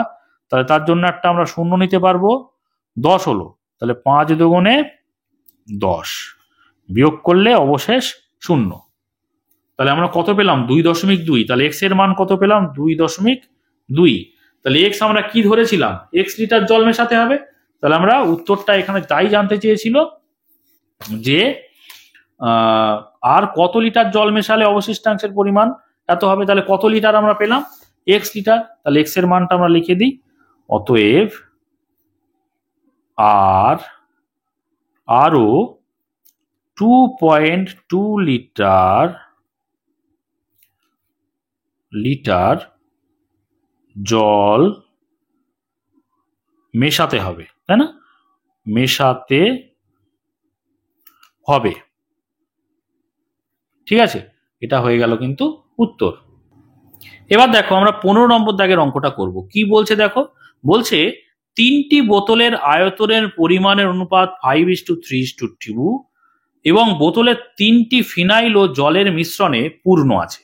তাহলে তার জন্য একটা আমরা 0 নিতে পারবো, 10 হলো, তাহলে 5 দুগুণে 10, বিয়োগ করলে অবশেষ 0। তাহলে আমরা কত পেলাম, 2.2, তাহলে x এর মান কত পেলাম, 2.2। তাহলে x আমরা কি ধরেছিলাম, x লিটার জল মেশাতে হবে, তাহলে আমরা উত্তরটা এখানে তাই জানতে চেয়েছিল যে আর কত লিটার জল মেশালে অবশিষ্টাংশের পরিমাণ এত হবে, তাহলে কত লিটার আমরা পেলাম, x লিটার, তাহলে x এর মানটা আমরা লিখে দিই, অতএব আরো 2.2 লিটার জল মেশাতে হবে, তাই না, মেশাতে হবে। ঠিক আছে, এটা হয়ে গেল কিন্তু উত্তর। এবার দেখো আমরা 15 নম্বর দাগের অঙ্কটা করব। কি বলছে দেখো, বলছে 3টি বোতলের আয়তনের পরিমাণের অনুপাত 5:3:2 এবং বোতলের 3টি ফিনাইল ও জলের মিশ্রণে পূর্ণ আছে।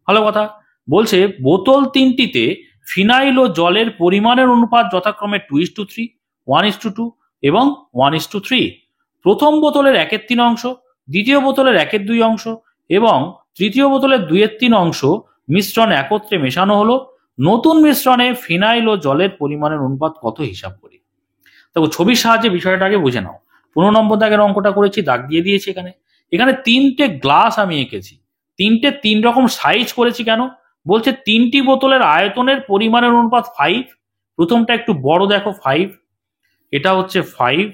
ভালো কথা, বলছে বোতল 3টিতে ফিনাইল ও জলের পরিমাণের অনুপাত যথাক্রমে 2:3, 1:2 এবং 1:3। প্রথম বোতলের 1/3 অংশ, দ্বিতীয় বোতলের 1/2 অংশ এবং তৃতীয় বোতলের 2/3 অংশ মিশ্রণ একত্রে মেশানো হলো। নতুন মিশ্রণে ফিনাইল ও জলের পরিমাণের অনুপাত কত হিসাব করি। দেখো ছবির সাহায্যে বিষয়টাকে বুঝে নাও। 15 নম্বর দাগের অঙ্কটা করেছি, দাগ দিয়ে দিয়েছি এখানে। এখানে তিনটে গ্লাস আমি এঁকেছি, তিনটে তিন রকম সাইজ করেছি কেন? বলছে তিনটি বোতলের আয়তনের পরিমাণের অনুপাত 5। প্রথমটা একটু বড় দেখো 5, এটা হচ্ছে 5,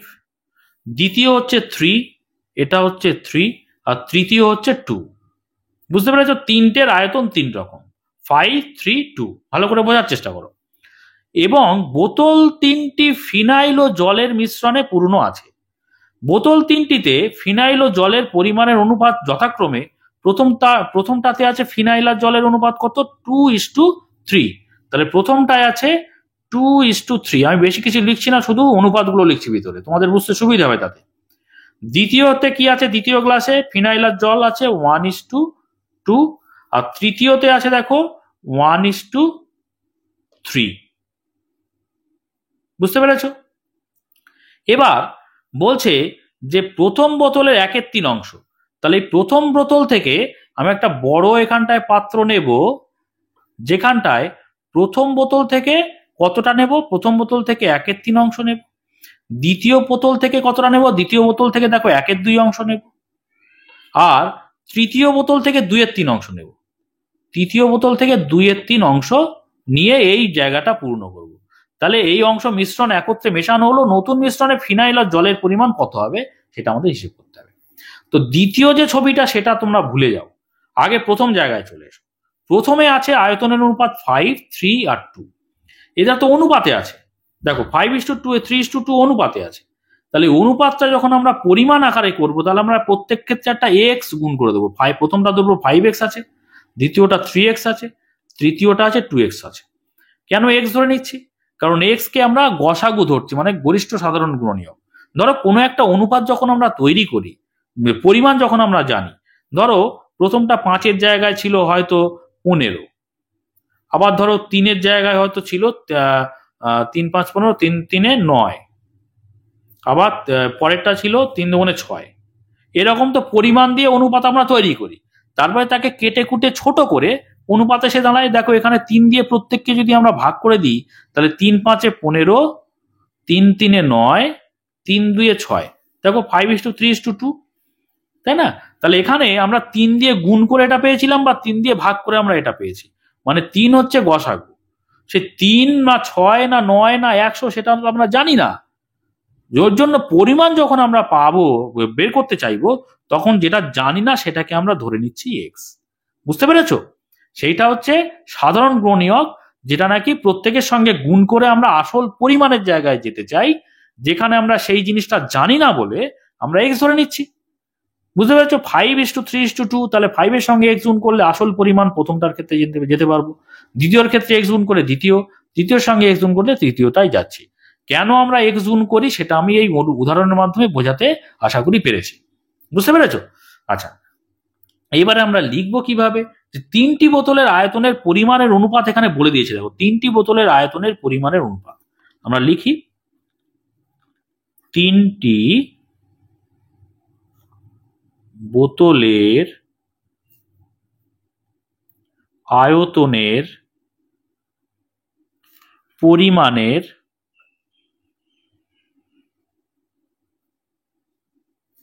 দ্বিতীয় হচ্ছে 3, এটা হচ্ছে 3, আর তৃতীয় হচ্ছে 2। বুঝতে পেরেছো? তিনটের আয়তন তিন রকম, 5, 3, 2। ভালো করে বোঝার চেষ্টা করো। এবং বোতল তিনটি ফিনাইল ও জলের মিশ্রণে পূর্ণ আছে। বোতল তিনটিতে ফিনাইল ও জলের পরিমাণের অনুপাত যথাক্রমে প্রথমটাতে আছে ফিনাইল আর জলের অনুপাত কত? 2:3। তাহলে প্রথমটায় আছে 2:3। আমি বেশি কিছু লিখছি না, শুধু অনুপাতগুলো লিখছি ভিতরে, তোমাদের বুঝতে সুবিধা হবে তাতে। দ্বিতীয়তে কি আছে? দ্বিতীয় গ্লাসে ফিনাইল আর জল আছে 1:2, আর তৃতীয়তে আছে দেখো 1:3। বুঝতে পেরেছ? এবার বলছে যে প্রথম বোতলের 1/3 অংশ। তাহলে এই প্রথম বোতল থেকে আমি একটা বড় এখানটায় পাত্র নেব, যেখানটায় প্রথম বোতল থেকে কতটা নেব? প্রথম বোতল থেকে 1/3 অংশ নেব। দ্বিতীয় বোতল থেকে কতটা নেব? দ্বিতীয় বোতল থেকে দেখো 1/2 অংশ নেব। আর তৃতীয় বোতল থেকে 2/3 অংশ নেব। তৃতীয় বোতল থেকে 2/3 অংশ নিয়ে এই জায়গাটা পূর্ণ করব। তাহলে এই অংশ মিশ্রণ একত্রে মেশানো হলো, নতুন মিশ্রণে ফিনাইল আর জলের পরিমাণ কত হবে সেটা আমাদের হিসেব করতে হবে। তো দ্বিতীয় যে ছবিটা সেটা তোমরা ভুলে যাও, আগে প্রথম জায়গায় চলে এসো। প্রথমে আছে আয়তনের অনুপাত 5, 3 আর 2। এটা তো অনুপাতে আছে, দেখো 5:2, 3:2 অনুপাতে আছে। তাহলে অনুপাতটা যখন আমরা পরিমাণ আকারে করব, তাহলে আমরা প্রত্যেক ক্ষেত্রে একটা এক্স গুণ করে দেবো। প্রথমটা দেবো 5x আছে, দ্বিতীয়টা 3x আছে, তৃতীয়টা আছে 2x আছে। কেন এক্স ধরে নিচ্ছি? কারণ এক্স কে আমরা গসাগু ধরছি, মানে গরিষ্ঠ সাধারণ গুণনীয়ক। ধরো কোনো একটা অনুপাত যখন আমরা তৈরি করি, পরিমাণ যখন আমরা জানি, ধরো প্রথমটা 5-এর জায়গায় ছিল হয়তো 15, আবার ধরো 3-এর জায়গায় হয়তো ছিল 3, 5, 15, 3, 3, 9, আবার পরেরটা ছিল 3, 2, 6। এরকম তো পরিমাণ দিয়ে অনুপাত আমরা তৈরি করি, তারপরে তাকে কেটে কুটে ছোট করে অনুপাতে সে দাঁড়ায়। দেখো এখানে 3 দিয়ে প্রত্যেককে যদি আমরা ভাগ করে দিই, তাহলে 3, 5, 15, 3, 3, 9, 3, 2, 6। দেখো 5:3:2, তাই না? তাহলে এখানে আমরা 3 দিয়ে গুণ করে এটা পেয়েছিলাম, বা 3 দিয়ে ভাগ করে আমরা এটা পেয়েছি, মানে 3 হচ্ছে গসাগু। সে 3 না 6 না 9 না 100 সেটা আমরা জানি না। ওর জন্য পরিমাণ যখন আমরা পাবো, বের করতে চাইবো, তখন যেটা জানি না সেটাকে আমরা ধরে নিচ্ছি এক্স। বুঝতে পেরেছো? সেইটা হচ্ছে সাধারণ গুণনীয়ক, যেটা নাকি প্রত্যেকের সঙ্গে গুণ করে আমরা আসল পরিমাণের জায়গায় যেতে চাই, যেখানে আমরা সেই জিনিসটা জানি না বলে আমরা এক্স ধরে নিচ্ছি। বুঝতে পেরেছো? 5:3:2, তাহলে 5-এর সঙ্গে এক্স গুণ করলে আসল পরিমাণ প্রথমটার ক্ষেত্রে যেতে পারবো, দ্বিতীয়র ক্ষেত্রে এক্স গুণ করে দ্বিতীয়র সঙ্গে এক্স গুণ করলে তৃতীয়টাই যাচ্ছি। কেন আমরা এক্স গুণ করি সেটা আমি এই উদাহরণের মাধ্যমে বোঝাতে আশা করি পেরেছি। বুঝতে পেরেছো? আচ্ছা, এইবারে আমরা লিখবো কিভাবে, যে 3টি বোতলের আয়তনের পরিমাণের অনুপাত এখানে বলে দিয়েছে। দেখো 3টি বোতলের আয়তনের পরিমাণের অনুপাত আমরা লিখি, 3টি বোতলের আয়তনের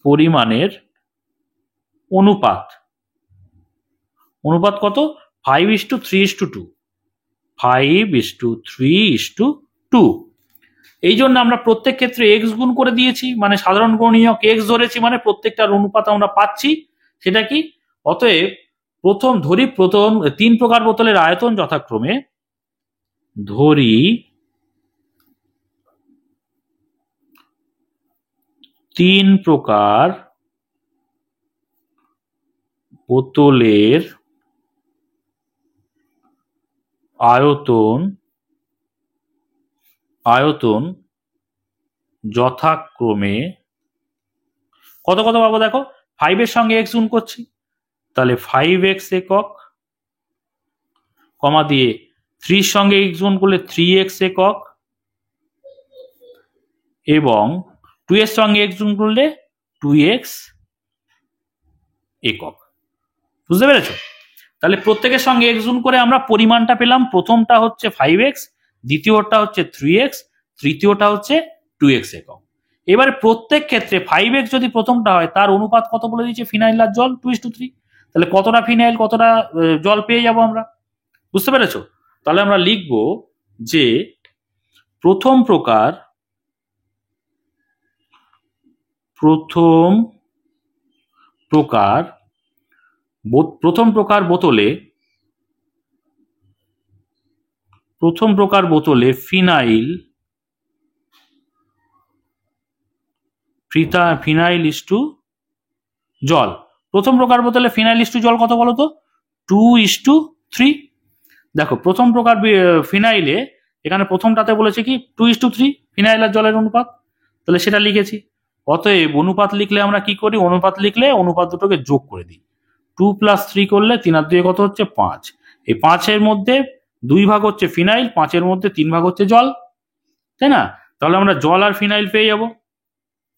পরিমাণের অনুপাত কত? 5:3:2। 5:3:2। এই জন্য আমরা প্রত্যেক ক্ষেত্রে এক্স গুণ করে দিয়েছি, মানে সাধারণ গুণনীয়ক এক্স ধরেছি, মানে প্রত্যেকটার অনুপাত আমরা পাচ্ছি। সেটা কি? অতএব প্রথম 3 প্রকার বোতলের আয়তন যথাক্রমে, ধরি 3 প্রকার বোতলের আয়তন যথাক্রমে কত পাবো? দেখো 5-এর সঙ্গে এক্স গুণ করছি, তাহলে 5x একক, কমা দিয়ে 3-র সঙ্গে এক্স গুণ করলে 3x একক, এবং 2-এর সঙ্গে এক্স গুণ করলে 2x একক। বুঝতে পেরেছো? তাহলে প্রত্যেকের সঙ্গে এক্স গুণ করে আমরা পরিমাণটা পেলাম। প্রথমটা হচ্ছে 5x, দ্বিতীয়টা হচ্ছে 3x, তৃতীয়টা হচ্ছে 2x একক। এবারে প্রত্যেক ক্ষেত্রে 5x যদি প্রথমটা হয় তার অনুপাত কত বলে দিয়েছে, ফিনাইল আর জল 2:3। তাহলে কতটা ফিনাইল কতটা জল পেয়ে যাব আমরা, বুঝতে পেরেছো? তাহলে আমরা লিখব যে প্রথম প্রকার বোতলে ফিনাইল ইস্টু জল। প্রথম প্রকার বোতলে ফিনাইল ইস্টু জল কত বলো তো, 2:3। দেখো প্রথম প্রকার ফিনাইলে এখানে প্রথমটাতে বলেছে কি 2:3 ফিনাইল আর জলের অনুপাত, তাহলে সেটা লিখেছি। অতএব অনুপাত লিখলে আমরা কি করি, অনুপাত দুটোকে যোগ করে দিই। 2 + 3 করলে 3 আর 2 কত হচ্ছে 5। এই 5-এর মধ্যে 2 ভাগ হচ্ছে ফিনাইল, 5-এর মধ্যে 3 ভাগ হচ্ছে জল, তাই না? তাহলে আমরা জল আর ফিনাইল পেয়ে যাব।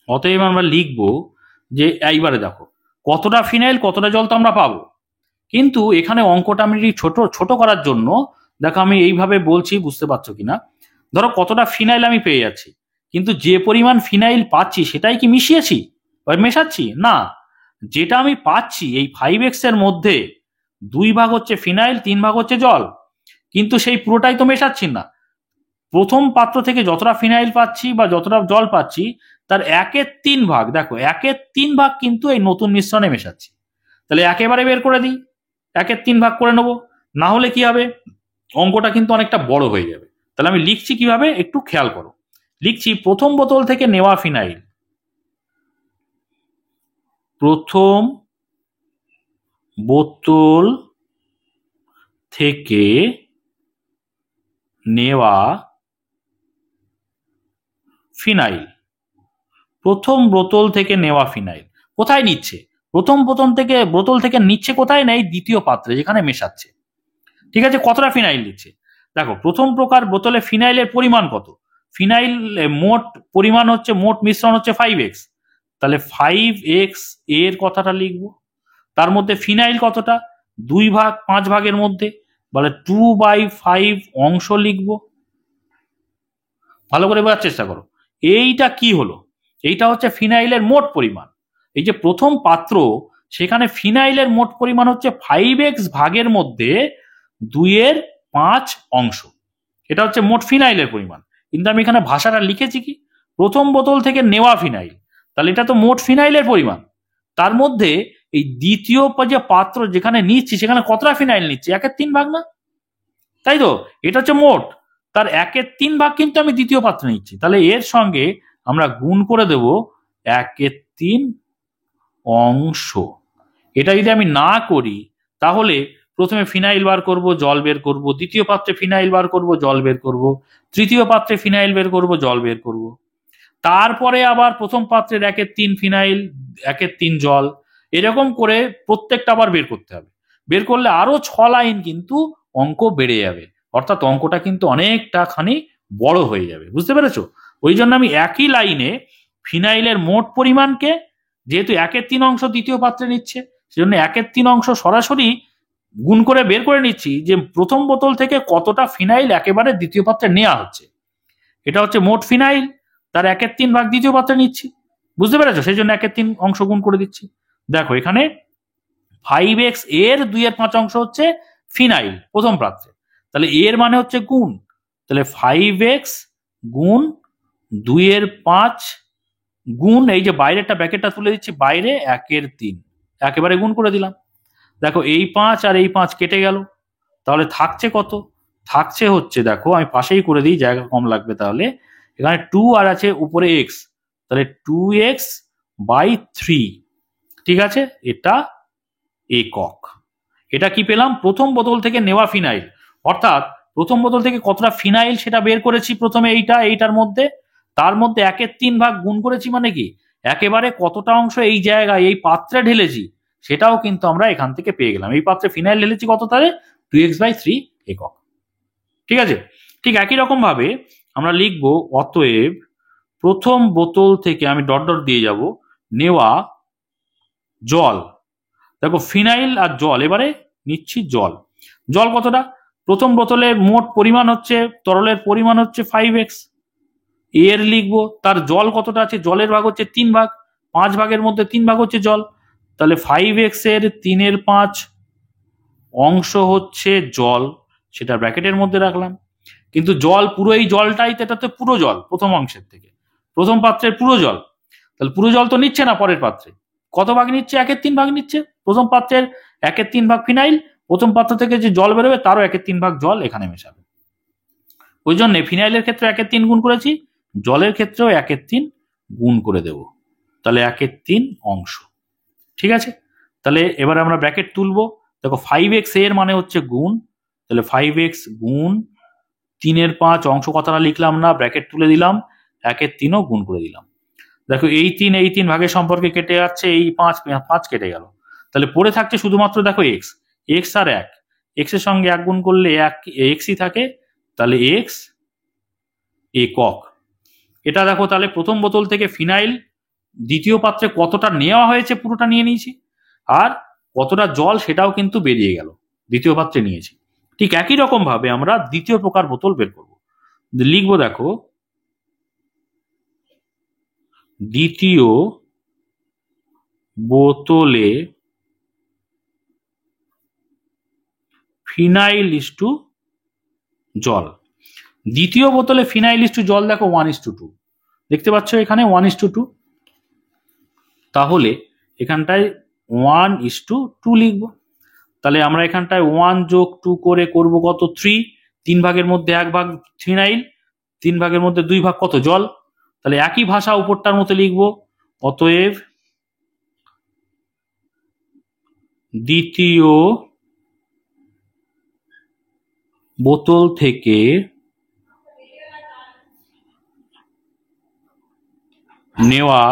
অতএব আমরা লিখবো যে এইবারে দেখো কতটা ফিনাইল কতটা জল তো আমরা পাবো, কিন্তু এখানে অঙ্কটা আমি ছোট করার জন্য দেখো আমি এইভাবে বলছি, বুঝতে পারছো কিনা। ধরো কতটা ফিনাইল আমি পেয়ে যাচ্ছি, কিন্তু যে পরিমাণ ফিনাইল পাচ্ছি সেটাই কি মিশিয়েছি বা মেশাচ্ছি না, যেটা আমি পাচ্ছি এই 5x এর মধ্যে 2 ভাগ হচ্ছে ফিনাইল 3 ভাগ হচ্ছে জল, কিন্তু সেই পুরোটাই তো মেশাচ্ছি না। প্রথম পাত্র থেকে যতটা ফিনাইল পাচ্ছি বা যতটা জল পাচ্ছি তার 1/3 ভাগ, দেখো 1/3 ভাগ কিন্তু এই নতুন মিশ্রণে মেশাচ্ছি। তাহলে একেবারে বের করে দিই, 1/3 ভাগ করে নেবো, না হলে কি হবে অঙ্কটা কিন্তু অনেকটা বড় হয়ে যাবে। তাহলে আমি লিখছি কিভাবে একটু খেয়াল করো, লিখছি প্রথম বোতল থেকে নেওয়া ফিনাইল, প্রথম বোতল থেকে নেওয়া ফিনাইল, প্রথম বোতল থেকে নেওয়া ফিনাইল কোথায় নিচ্ছে, প্রথম বোতল থেকে নিচ্ছে কোথায় নেই, দ্বিতীয় পাত্রে যেখানে মেশাচ্ছে। ঠিক আছে, কতটা ফিনাইল নিচ্ছে দেখো, প্রথম প্রকার বোতলে ফিনাইলের পরিমাণ কত, ফিনাইল মোট পরিমাণ হচ্ছে, মোট মিশ্রণ হচ্ছে 5x, তাহলে 5x এর কথাটা লিখবো। তার মধ্যে ফিনাইল কতটা, 2 ভাগ 5 ভাগের মধ্যে, বলে 2/5 অংশ লিখবো। ভালো করে বোঝার চেষ্টা করো, এইটা কি হলো, এইটা হচ্ছে ফিনাইলের মোট পরিমাণ। এই যে প্রথম পাত্র সেখানে ফিনাইলের মোট পরিমাণ হচ্ছে 5x ভাগের মধ্যে 2/5 অংশ, এটা হচ্ছে মোট ফিনাইলের পরিমাণ। কিন্তু আমি এখানে ভাষাটা লিখেছি কি, প্রথম বোতল থেকে নেওয়া ফিনাইল, তাহলে এটা তো মোট ফিনাইলের পরিমাণ। তার মধ্যে এই দ্বিতীয় যে পাত্র যেখানে নিচ্ছি সেখানে কতটা ফিনাইল নিচ্ছি, 1/3 ভাগ না, তাই তো? এটা হচ্ছে মোট, তার 1/3 ভাগ কিন্তু আমি দ্বিতীয় পাত্রে নিচ্ছি, তাহলে এর সঙ্গে আমরা গুণ করে দেব 1/3 অংশ। এটা যদি আমি না করি তাহলে প্রথমে ফিনাইল বার করব, জল বের করব, দ্বিতীয় পাত্রে ফিনাইল বার করব, জল বের করব, তৃতীয় পাত্রে ফিনাইল বের করব, জল বের করব, তারপরে আবার প্রথম পাত্রের 1/3 ফিনাইল 1/3 জল, এরকম করে প্রত্যেকটা আবার বের করতে হবে। বের করলে আরো 6 লাইন কিন্তু অঙ্ক বেড়ে যাবে, অর্থাৎ অঙ্কটা কিন্তু অনেকটা খানি বড় হয়ে যাবে, বুঝতে পেরেছো? ওই জন্য আমি একই লাইনে ফিনাইলের মোট পরিমাণকে, যেহেতু 1/3 অংশ দ্বিতীয় পাত্রে নিচ্ছে সেজন্য 1/3 অংশ সরাসরি গুণ করে বের করে নিচ্ছি যে প্রথম বোতল থেকে কতটা ফিনাইল একেবারে দ্বিতীয় পাত্রে নেওয়া হচ্ছে, এটা হচ্ছে মোট ফিনাইল, তার 1/3 ভাগ দ্বিতীয় পাত্রে নিচ্ছি, বুঝতে পেরেছো? সেই জন্য 1/3 অংশ গুণ করে দিচ্ছি। দেখো এখানে 5x এর 2/5 অংশ হচ্ছে ফিনাইল প্রথম পাত্রে, তাহলে এর মানে হচ্ছে গুণ, তাহলে 5x গুণ 2/5 গুণ এই যে বাইরেটা ব্র্যাকেটটা তুলে দিচ্ছি, বাইরে 1/3 একেবারে গুণ করে দিলাম। দেখো এই 5 আর এই 5 কেটে গেল, তাহলে থাকছে কত, থাকছে হচ্ছে, দেখো আমি পাশেই করে দিই জায়গা কম লাগবে, তাহলে এখানে 2 আর আছে উপরে x, তাহলে 2x/3, ঠিক আছে, এটা একক। এটা কি পেলাম, প্রথম বোতল থেকে নেওয়া ফিনাইল, অর্থাৎ প্রথম বোতল থেকে কতটা ফিনাইল সেটা বের করেছি প্রথমে এইটার মধ্যে, তার মধ্যে 1/3 ভাগ গুণ করেছি, মানে কি একেবারে কতটা অংশ এই জায়গায় এই পাত্রে ঢেলেছি সেটাও কিন্তু আমরা এখান থেকে পেয়ে গেলাম। এই পাত্রে ফিনাইল ঢেলেছি কত, তাহলে 2x/3 একক। ঠিক আছে, ঠিক একই রকম ভাবে আমরা লিখব অতএব প্রথম বোতল থেকে, আমি ডট ডট দিয়ে যাব, নেওয়া জল, দেখো ফিনাইল আর জল, এবারে নিচ্ছি জল, জল কতটা, প্রথম বোতলের মোট পরিমাণ হচ্ছে, তরলের পরিমাণ হচ্ছে 5x, এর লিখবো, তার জল কতটা আছে, জলের ভাগ হচ্ছে 3 ভাগ, 5 ভাগের মধ্যে 3 ভাগ হচ্ছে জল, তাহলে 5x এর 3/5 অংশ হচ্ছে জল, সেটা ব্র্যাকেটের মধ্যে রাখলাম। কিন্তু জল পুরো এই জলটাই, এটা তো পুরো জল প্রথম অংশের থেকে, প্রথম পাত্রের পুরো জল, তাহলে পুরো জল তো নিচ্ছে না পরের পাত্রে, কত ভাগ নিচ্ছে, 1/3 ভাগ নিচ্ছে। প্রথম পাত্রের 1/3 ভাগ ফিনাইল, প্রথম পাত্র থেকে যে জল বেরোবে তারও 1/3 ভাগ জল এখানে মেশাবে। ওই জন্য ফিনাইলের ক্ষেত্রে 1/3 গুণ করেছি, জলের ক্ষেত্রেও 1/3 গুণ করে দেব, তাহলে 1/3 অংশ। ঠিক আছে, তাহলে এবার আমরা ব্র্যাকেট তুলবো। দেখো 5x এর মানে হচ্ছে গুণ, তাহলে 5x গুণ 3/5 অংশ কথাটা লিখলাম না, ব্র্যাকেট তুলে দিলাম, 1/3ও গুণ করে দিলাম। দেখো এই 3 ভাগের সম্পর্কে কেটে যাচ্ছে, এই 5 কেটে গেল, তাহলে পড়ে থাকছে শুধুমাত্র দেখো x আর 1, x এর সঙ্গে 1 গুণ করলে xই থাকে, তাহলে x একক। এটা দেখো, তাহলে প্রথম বোতল থেকে ফিনাইল দ্বিতীয় পাত্রে কতটা নেওয়া হয়েছে পুরোটা নিয়ে নিয়েছি, আর কতটা জল সেটাও কিন্তু বেরিয়ে গেল, দ্বিতীয় পাত্রে নিয়েছি। ঠিক একই রকম ভাবে আমরা দ্বিতীয় প্রকার বোতল বের করব। লিখবো দেখো, দ্বিতীয় বোতলে ফিনাইল ইস্টু জল। দ্বিতীয় বোতলে ফিনাইল ইস্টু জল দেখো 1:2, দেখতে পাচ্ছ এখানে 1:2, তাহলে এখানটায় 1:2 লিখবো। তাহলে আমরা এখানটায় 1 যোগ 2 করে করব কত, 3, 3 ভাগের মধ্যে 1 ভাগ ফিনাইল, 3 ভাগের মধ্যে 2 ভাগ কত, জল। তাহলে একই ভাষা উপরটার মতো লিখবো, অতএব দ্বিতীয় বোতল থেকে নেওয়া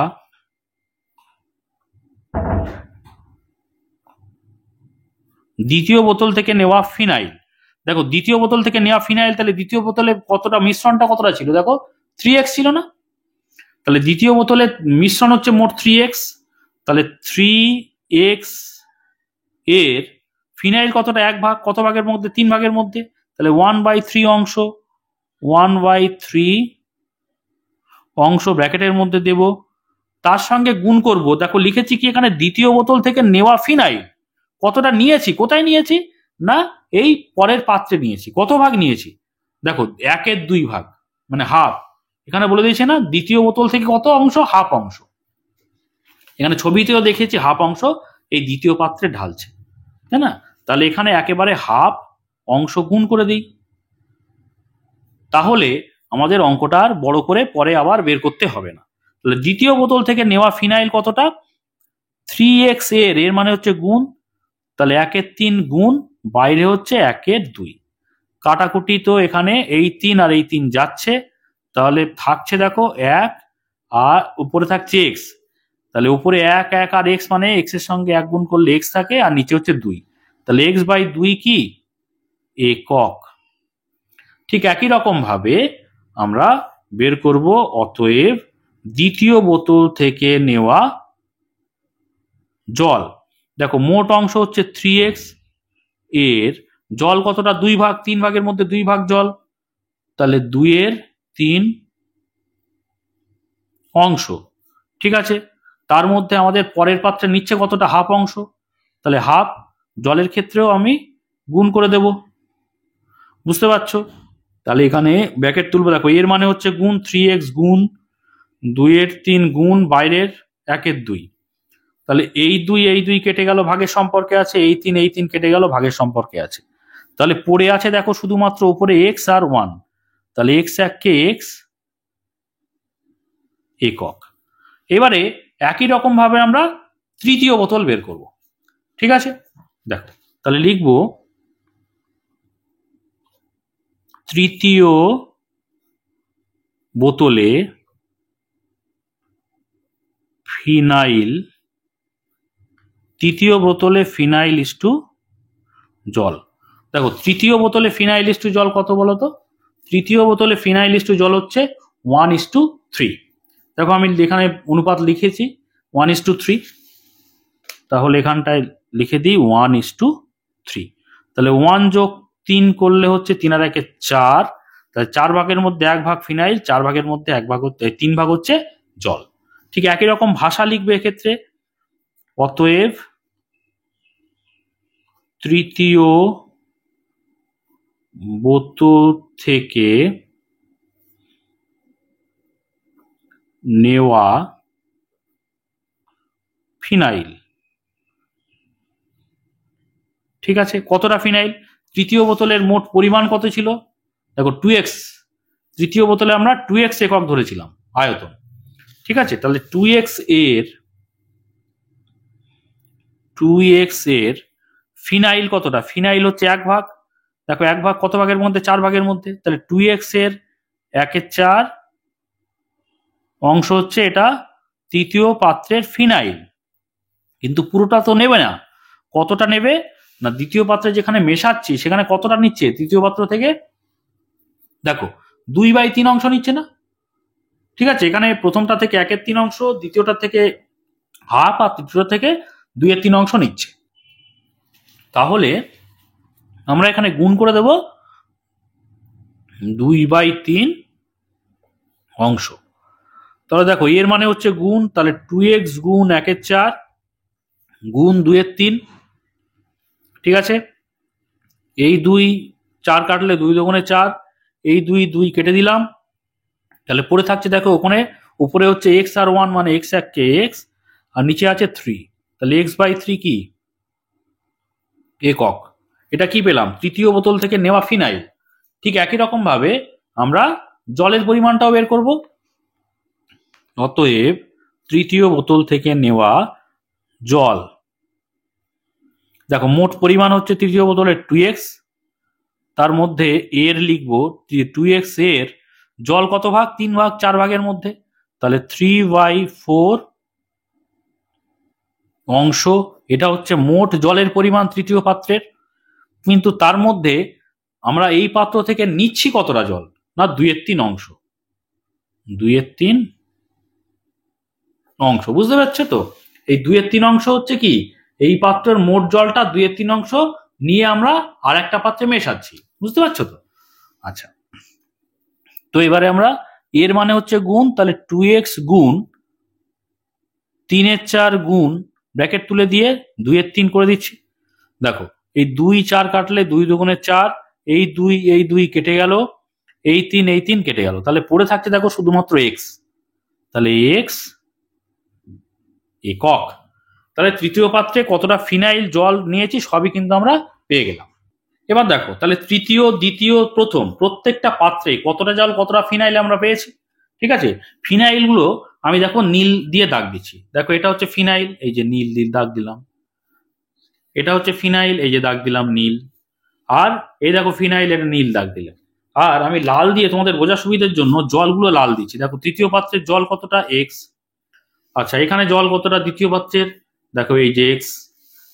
দ্বিতীয় বোতল থেকে নেওয়া ফিনাইল, দেখো দ্বিতীয় বোতল থেকে নেওয়া ফিনাইল, তাহলে দ্বিতীয় বোতলে কতটা মিশ্রণটা কতটা ছিল, দেখো 3x ছিল না, তাহলে দ্বিতীয় বোতলে মিশ্রণ হচ্ছে মোট 3x, তাহলে 3x এর ফিনাইল কতটা, 1 ভাগ, কত ভাগের মধ্যে, 3 ভাগের মধ্যে, তাহলে 1/3 অংশ, 1/3 অংশ ব্র্যাকেটের মধ্যে দেব, তার সঙ্গে গুণ করব। দেখো লিখেছি কি এখানে, দ্বিতীয় বোতল থেকে নেওয়া ফিনাইল কতটা নিয়েছি, কোথায় নিয়েছি না এই পরের পাত্রে নিয়েছি, কত ভাগ নিয়েছি, দেখো 1/2 ভাগ, মানে হাফ। এখানে বলে দিয়েছে না দ্বিতীয় বোতল থেকে কত অংশ, হাফ অংশ, এখানে ছবিতেও দেখেছি হাফ অংশ এই দ্বিতীয় পাত্রে ঢালছে, তাই না। তাহলে এখানে একেবারে হাফ অংশ গুণ করে দিই, তাহলে আমাদের অঙ্কটা আর বড় করে পরে আবার বের করতে হবে না। তাহলে দ্বিতীয় বোতল থেকে নেওয়া ফিনাইল কতটা, 3x এর মানে হচ্ছে গুণ, তাহলে 1/3 গুণ, বাইরে হচ্ছে 1/2, কাটাকুটি তো এখানে এই 3 আর এই 3 যাচ্ছে, তাহলে থাকছে দেখো 1 আর উপরে থাকছে x, তাহলে উপরে 1 আর x মানে x এর সঙ্গে 1 গুণ করলে x থাকে, আর নিচে হচ্ছে 2, তাহলে x/2 কি, একক। ঠিক একই রকম ভাবে আমরা বের করব, অতএব দ্বিতীয় বোতল থেকে নেওয়া জল, দেখো মোট অংশ হচ্ছে 3x, এর জল কতটা, 2 ভাগ, 3 ভাগের মধ্যে 2 ভাগ জল, তাহলে 2/3 অংশ। ঠিক আছে, তার মধ্যে আমাদের পরের পাত্রে নিচ্ছে কতটা, হাফ অংশ, তাহলে হাফ, জলের ক্ষেত্রেও আমি গুণ করে দেব, বুঝতে পারছো। তাহলে এখানে ব্র্যাকেট তুলবো, দেখো এর মানে হচ্ছে গুণ, 3x গুণ 2/3 গুণ বাইরের 1/2, তাহলে এই 2 কেটে গেল, ভাগের সম্পর্কে আছে, এই 3 কেটে গেল, ভাগের সম্পর্কে আছে, তাহলে পড়ে আছে দেখো শুধুমাত্র উপরে x আর 1, তাহলে x এককে x একক। এবারে একই রকম ভাবে আমরা তৃতীয় বোতল বের করব। ঠিক আছে, দেখো তাহলে লিখবো, তৃতীয় বোতলে ফিনাইল, তৃতীয় বোতলে ফিনাইল ইস্টু জল। দেখো তৃতীয় বোতলে ফিনাইল ইস্টু জল কত বলো তো, তৃতীয় বোতলে ফিনাইল ইস্টু জল হচ্ছে 1:3। দেখো আমি এখানে অনুপাত লিখেছি 1:3, তাহলে এখানটায় লিখে দিই 1:3, তাহলে 1 যোগ 3 করলে হচ্ছে 3 আর 1 4, তাহলে 4 ভাগের মধ্যে 1 ভাগ ফিনাইল, 4 ভাগের মধ্যে 1 ভাগ 3 ভাগ হচ্ছে জল। ঠিক একই রকম ভাষা লিখবে এক্ষেত্রে, অতএব তৃতীয় বোতল থেকে নেওয়া ফিনাইল, ঠিক আছে, কতটা ফিনাইল? তৃতীয় বোতলের মোট পরিমাণ কত ছিল? দেখো 2x, তৃতীয় বোতলে আমরা 2x একক ধরেছিলাম আয়তন, ঠিক আছে। তাহলে 2x এর ফিনাইল কতটা? ফিনাইল হচ্ছে 1 ভাগ। দেখো 1 ভাগ কত ভাগের মধ্যে? 4 ভাগের মধ্যে। তাহলে 2x এর 1/4 অংশ হচ্ছে এটা তৃতীয় পাত্রের ফিনাইল। কিন্তু পুরোটা তো নেবে না, কতটা নেবে না, দ্বিতীয় পাত্রে যেখানে মেশাচ্ছি সেখানে কতটা নিচ্ছে তৃতীয় পাত্র থেকে? দেখো 2/3 অংশ নিচ্ছে না, ঠিক আছে। এখানে প্রথমটা থেকে 1/3 অংশ, দ্বিতীয়টা থেকে হাফ, আর তৃতীয়টা থেকে 2/3 অংশ নিচ্ছে। তাহলে আমরা এখানে গুণ করে দেব 2/3 অংশ। তাহলে দেখো এর মানে হচ্ছে গুণ, তাহলে 2x গুণ 1/4 গুণ 2/3, ঠিক আছে। এই 2 4 কাটলে 2 দুগুণে 4, এই 2 2 কেটে দিলাম। তাহলে পড়ে থাকছে দেখো ওখানে উপরে হচ্ছে x আর 1 মানে x এককে x, আর নিচে আছে 3, তাহলে x/3 কি? একক। এটা কি পেলাম? তৃতীয় বোতল থেকে নেওয়া ফিনাইল। ঠিক একই রকম ভাবে আমরা জলের পরিমাণটাও বের করব। অতএব তৃতীয় বোতল থেকে নেওয়া জল, দেখো মোট পরিমাণ হচ্ছে তৃতীয় বোতলের 2x, তার মধ্যে এর লিখবো 2x এর জল কত ভাগ? 3 ভাগ, 4 ভাগের মধ্যে, তাহলে 3/4 অংশ। এটা হচ্ছে মোট জলের পরিমাণ তৃতীয় পাত্রের। কিন্তু তার মধ্যে আমরা এই পাত্র থেকে নিচ্ছি কতটা জল? না 2/3 অংশ, 2/3 অংশ, বুঝতে পারছো তো? এই 2/3 অংশ হচ্ছে কি, এই পাত্রের মোট জলটা 2/3 অংশ নিয়ে আমরা আর একটা পাত্রে মেশাচ্ছি, বুঝতে পারছো তো? আচ্ছা, তো এবারে আমরা এর মানে হচ্ছে গুণ, তাহলে 2x গুণ 3/4 গুণ ব্র্যাকেট তুলে দিয়ে 2/3 করে দিচ্ছি। দেখো এই 2 4 কাটলে 2 দুগুণে 4, এই 2 কেটে গেল, এই 3 কেটে গেল, তাহলে পড়ে থাকছে দেখো শুধুমাত্র x, তাহলে x একক। তাহলে তৃতীয় পাত্রে কতটা ফিনাইল জল নিয়েছি সবই কিন্তু আমরা পেয়ে গেলাম। এবার দেখো তাহলে তৃতীয়, দ্বিতীয়, প্রথম প্রত্যেকটা পাত্রে কতটা জল কতটা ফিনাইল আমরা পেয়েছি, ঠিক আছে। ফিনাইল গুলো আমি দেখো নীল দিয়ে দাগ দিচ্ছি, দেখো এটা হচ্ছে ফিনাইল, এই যে নীল দাগ দিলাম, এটা হচ্ছে ফিনাইল, এই যে দাগ দিলাম নীল, আর এই দেখো ফিনাইল, এটা নীল দাগ দিলাম। আর আমি লাল দিয়ে তোমাদের বোঝার সুবিধার জন্য জলগুলো লাল দিচ্ছি। দেখো তৃতীয় পাত্রের জল কতটা? x। আচ্ছা এখানে জল কতটা দ্বিতীয় পাত্রের? দেখো এই যে x।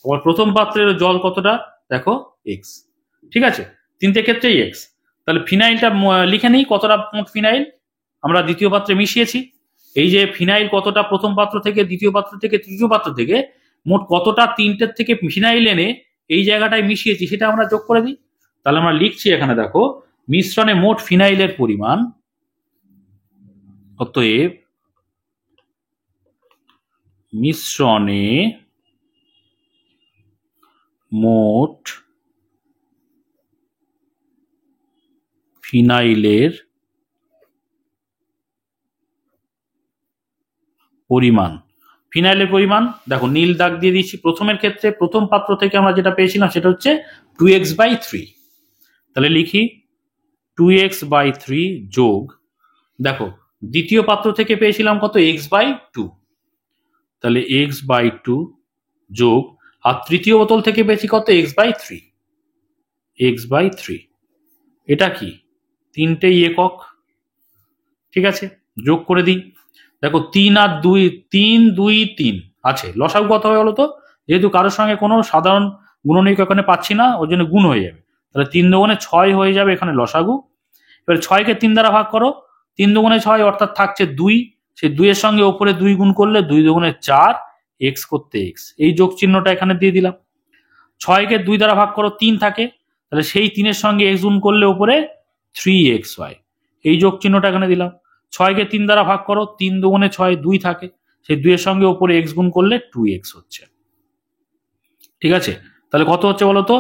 আবার প্রথম পাত্রের জল কতটা? দেখো x, ঠিক আছে, তিনটে ক্ষেত্রেই x। তাহলে ফিনাইলটা লিখে নিই, কতটা মোট ফিনাইল আমরা দ্বিতীয় পাত্রে মিশিয়েছি। এই যে ফিনাইল কতটা প্রথম পাত্র থেকে, দ্বিতীয় পাত্র থেকে, তৃতীয় পাত্র থেকে মোট কতটা তিনটের থেকে ফিনাইল এনে এই জায়গাটায় মিশিয়েছি সেটা আমরা যোগ করে দিই। তাহলে আমরা লিখছি এখানে দেখো মিশ্রণে মোট ফিনাইলের পরিমাণ, অতএব মিশ্রণে মোট ফিনাইলের পরিমাণ। ফিনাইলের পরিমাণ দেখো নীল দাগ দিয়ে দিচ্ছি। প্রথমের ক্ষেত্রে প্রথম পাত্র থেকে আমরা যেটা পেয়েছিলাম সেটা হচ্ছে 2x/3, তাহলে লিখি 2x/3 যোগ, দেখো দ্বিতীয় পাত্র থেকে পেয়েছিলাম কত? x/2, তাহলে x/2 যোগ, আর তৃতীয় বোতল থেকে পেয়েছি কত? x/3, x/3। এটা কি? তিনটেই একক, ঠিক আছে, যোগ করে দিই। দেখো 3 আর 2, 3 2 3 আছে, লসাগু কত হবে বলো তো? যেহেতু কারোর সঙ্গে কোনো সাধারণ গুণনীয়ক এখানে পাচ্ছি না, ওই জন্য গুণ হয়ে যাবে, তাহলে 3 দুগুণে 6 হয়ে যাবে এখানে লসাগু। এবার 6কে 3 দ্বারা ভাগ করো, 3 দুগুণে 6 অর্থাৎ থাকছে 2, সেই 2 এর সঙ্গে ওপরে 2 গুণ করলে 2 দুগুণে 4, x করতে x, এই যোগ চিহ্নটা এখানে দিয়ে দিলাম। 6কে 2 দ্বারা ভাগ করো 3 থাকে, তাহলে সেই 3 এর সঙ্গে x গুণ করলে ওপরে 3xy, এই যোগ চিহ্নটা এখানে দিলাম। 6কে 3 দ্বারা ভাগ করো, 3 দুগুণে 6, 2 থাকে, সেই 2 এর সঙ্গে ওপরে x গুণ করলে 2x হচ্ছে। ঠিক আছে, তাহলে কত হচ্ছে বলো তো?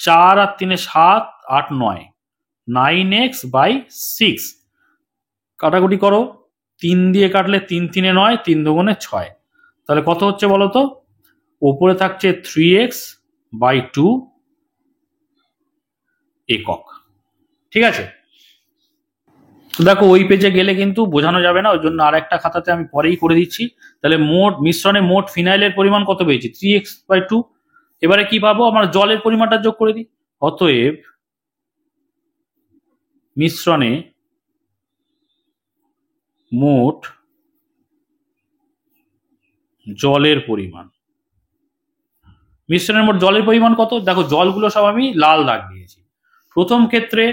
4 আর 3 7, 8 9, 9x/6। কাটাকুটি করো, 3 দিয়ে কাটলে 3 3 9, 3 দুগুণে 6, তাহলে কত হচ্ছে বলো তো? ওপরে থাকছে 3x/2 একক। ঠিক আছে, তো দেখো ওই পেজে গেলে কিন্তু বোঝানো যাবে না, ওই জন্য আর একটা খাতাতে আমি পরেই করে দিচ্ছি। তাহলে মোট মিশ্রণে মোট ফিনাইলের পরিমাণ কত পেয়েছি? 3x/2। এবারে কি পাবো? আমরা জলের পরিমাণটা যোগ করে দিই। অতএব মিশ্রণে মোট জলের পরিমাণ, মিশ্রণের মোট জলের পরিমাণ কত? দেখো জলগুলো সব আমি লাল দাগ দিয়েছি। প্রথম ক্ষেত্রে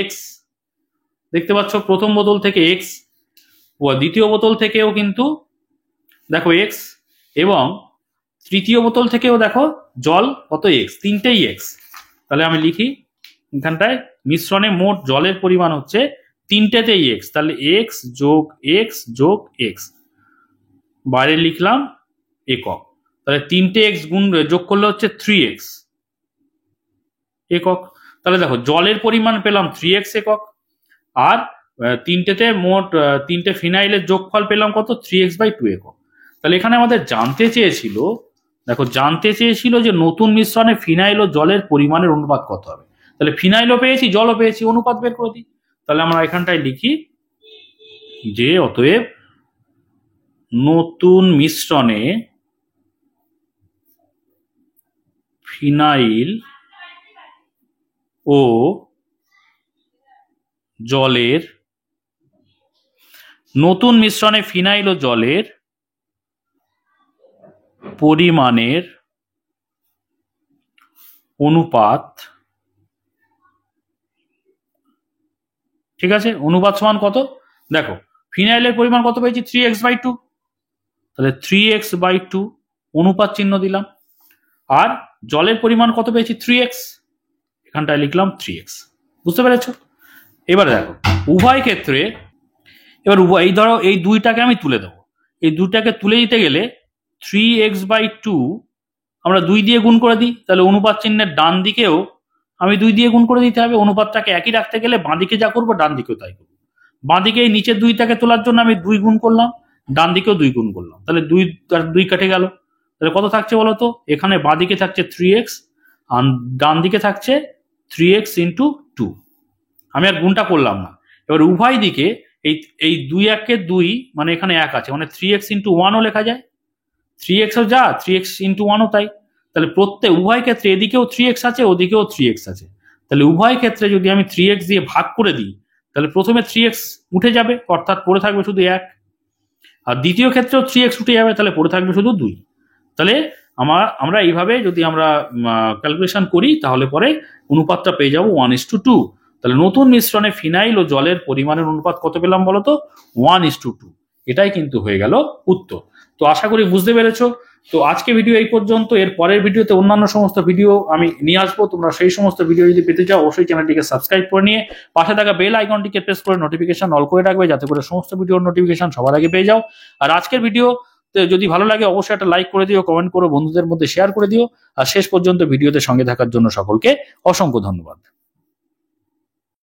x, দেখতে পাচ্ছ প্রথম বোতল থেকে x, ও দ্বিতীয় বোতল থেকেও কিন্তু দেখো x, এবং তৃতীয় বোতল থেকেও দেখো জল কত x, তিনটেই x। তাহলে আমি লিখি এখানটায় মিশ্রণে মোট জলের পরিমাণ হচ্ছে তিনটেতেই x, তাহলে x যোগ x যোগ x, বাইরে লিখলাম একক। তাহলে 3টে x গুণ যোগ করলে হচ্ছে 3x একক। তাহলে দেখো জলের পরিমাণ পেলাম 3x একক, আর তিনটেতে মোট 3টে ফিনাইলের যোগফল পেলাম কত? 3x/2 একক। তাহলে এখানে আমাদের জানতে চেয়েছিল, দেখো জানতে চেয়েছিল যে নতুন মিশ্রণে ফিনাইল ও জলের পরিমাণের অনুপাত কত হবে। তাহলে ফিনাইলও পেয়েছি, জলও পেয়েছি, অনুপাত বের করে দিই। তাহলে আমরা এখানটায় লিখি যে অতএব নতুন মিশ্রণে ফিনাইল ও জলের, নতুন মিশ্রণে ফিনাইল ও জলের পরিমাণের অনুপাত, ঠিক আছে, অনুপাত সমান কত? দেখো ফিনাইলের পরিমাণ কত পেয়েছি? 3x/2, তাহলে 3x/2 অনুপাত চিহ্ন দিলাম। আর জলের পরিমাণ কত পেয়েছি? 3x, এখানটায় লিখলাম 3x। বুঝতে পেরেছো? এবারে দেখো উভয় ক্ষেত্রে, এবার এই ধরো এই দুইটাকে আমি তুলে দেবো। এই দুইটাকে তুলে দিতে গেলে 3x/2 আমরা 2 দিয়ে গুণ করে দিই, তাহলে অনুপাত চিহ্নের ডান দিকেও আমি 2 দিয়ে গুণ করে দিতে হবে। অনুপাতটাকে একই রাখতে গেলে বাঁ দিকে যা করবো ডান দিকেও তাই করবো। বাঁ দিকে এই নিচের 2টাকে তোলার জন্য আমি 2 গুণ করলাম, ডান দিকেও 2 গুণ করলাম, তাহলে 2 আর 2 কেটে গেল। তাহলে কত থাকছে বলো তো? এখানে বাঁ দিকে থাকছে 3x, আর ডান দিকে থাকছে 3x × 2। আমি আর গুণটা করলাম না। এবার উভয় দিকে এই 2 1 2, মানে এখানে 1 আছে, মানে 3x × 1ও লেখা যায়, 3xও যা 3x × 1ও তাই। তাহলে প্রত্যেক উভয় ক্ষেত্রে এদিকেও 3x আছে, ওদিকেও 3x আছে। তাহলে উভয় ক্ষেত্রে যদি আমি 3x দিয়ে ভাগ করে দিই, তাহলে প্রথমে 3x উঠে যাবে, অর্থাৎ পড়ে থাকবে শুধু 1, আর দ্বিতীয় ক্ষেত্রেও 3x উঠে যাবে, তাহলে পড়ে থাকবে শুধু 2। তাহলে আমরা এইভাবে যদি আমরা ক্যালকুলেশন করি, তাহলে পরে অনুপাতটা পেয়ে যাবো 1:2। তাহলে নতুন মিশ্রণে ফিনাইল ও জলের পরিমাণের অনুপাত কত পেলাম বলতো? 1:2। এটাই কিন্তু হয়ে গেল উত্তর। তো আশা করি বুঝতে পেরেছো। তো আজকে ভিডিও এই পর্যন্ত। এর পরের ভিডিওতে অন্যান্য সমস্ত ভিডিও আমি নিয়ে আসবো। তোমরা সেই সমস্ত ভিডিও যদি পেতে চাও অবশ্যই চ্যানেলটিকে সাবস্ক্রাইব করে নিয়ে পাশে থাকা বেল আইকনটিকে প্রেস করে নোটিফিকেশন অল করে রাখবে, যাতে করে সমস্ত ভিডিওর নোটিফিকেশন সবার আগে পেয়ে যাও। আর আজকের ভিডিও যদি ভালো লাগে অবশ্যই একটা লাইক করে দিও, কমেন্ট করো, বন্ধুদের মধ্যে শেয়ার করে দিও। আর শেষ পর্যন্ত ভিডিওতে সঙ্গে থাকার জন্য সকলকে অসংখ্য ধন্যবাদ।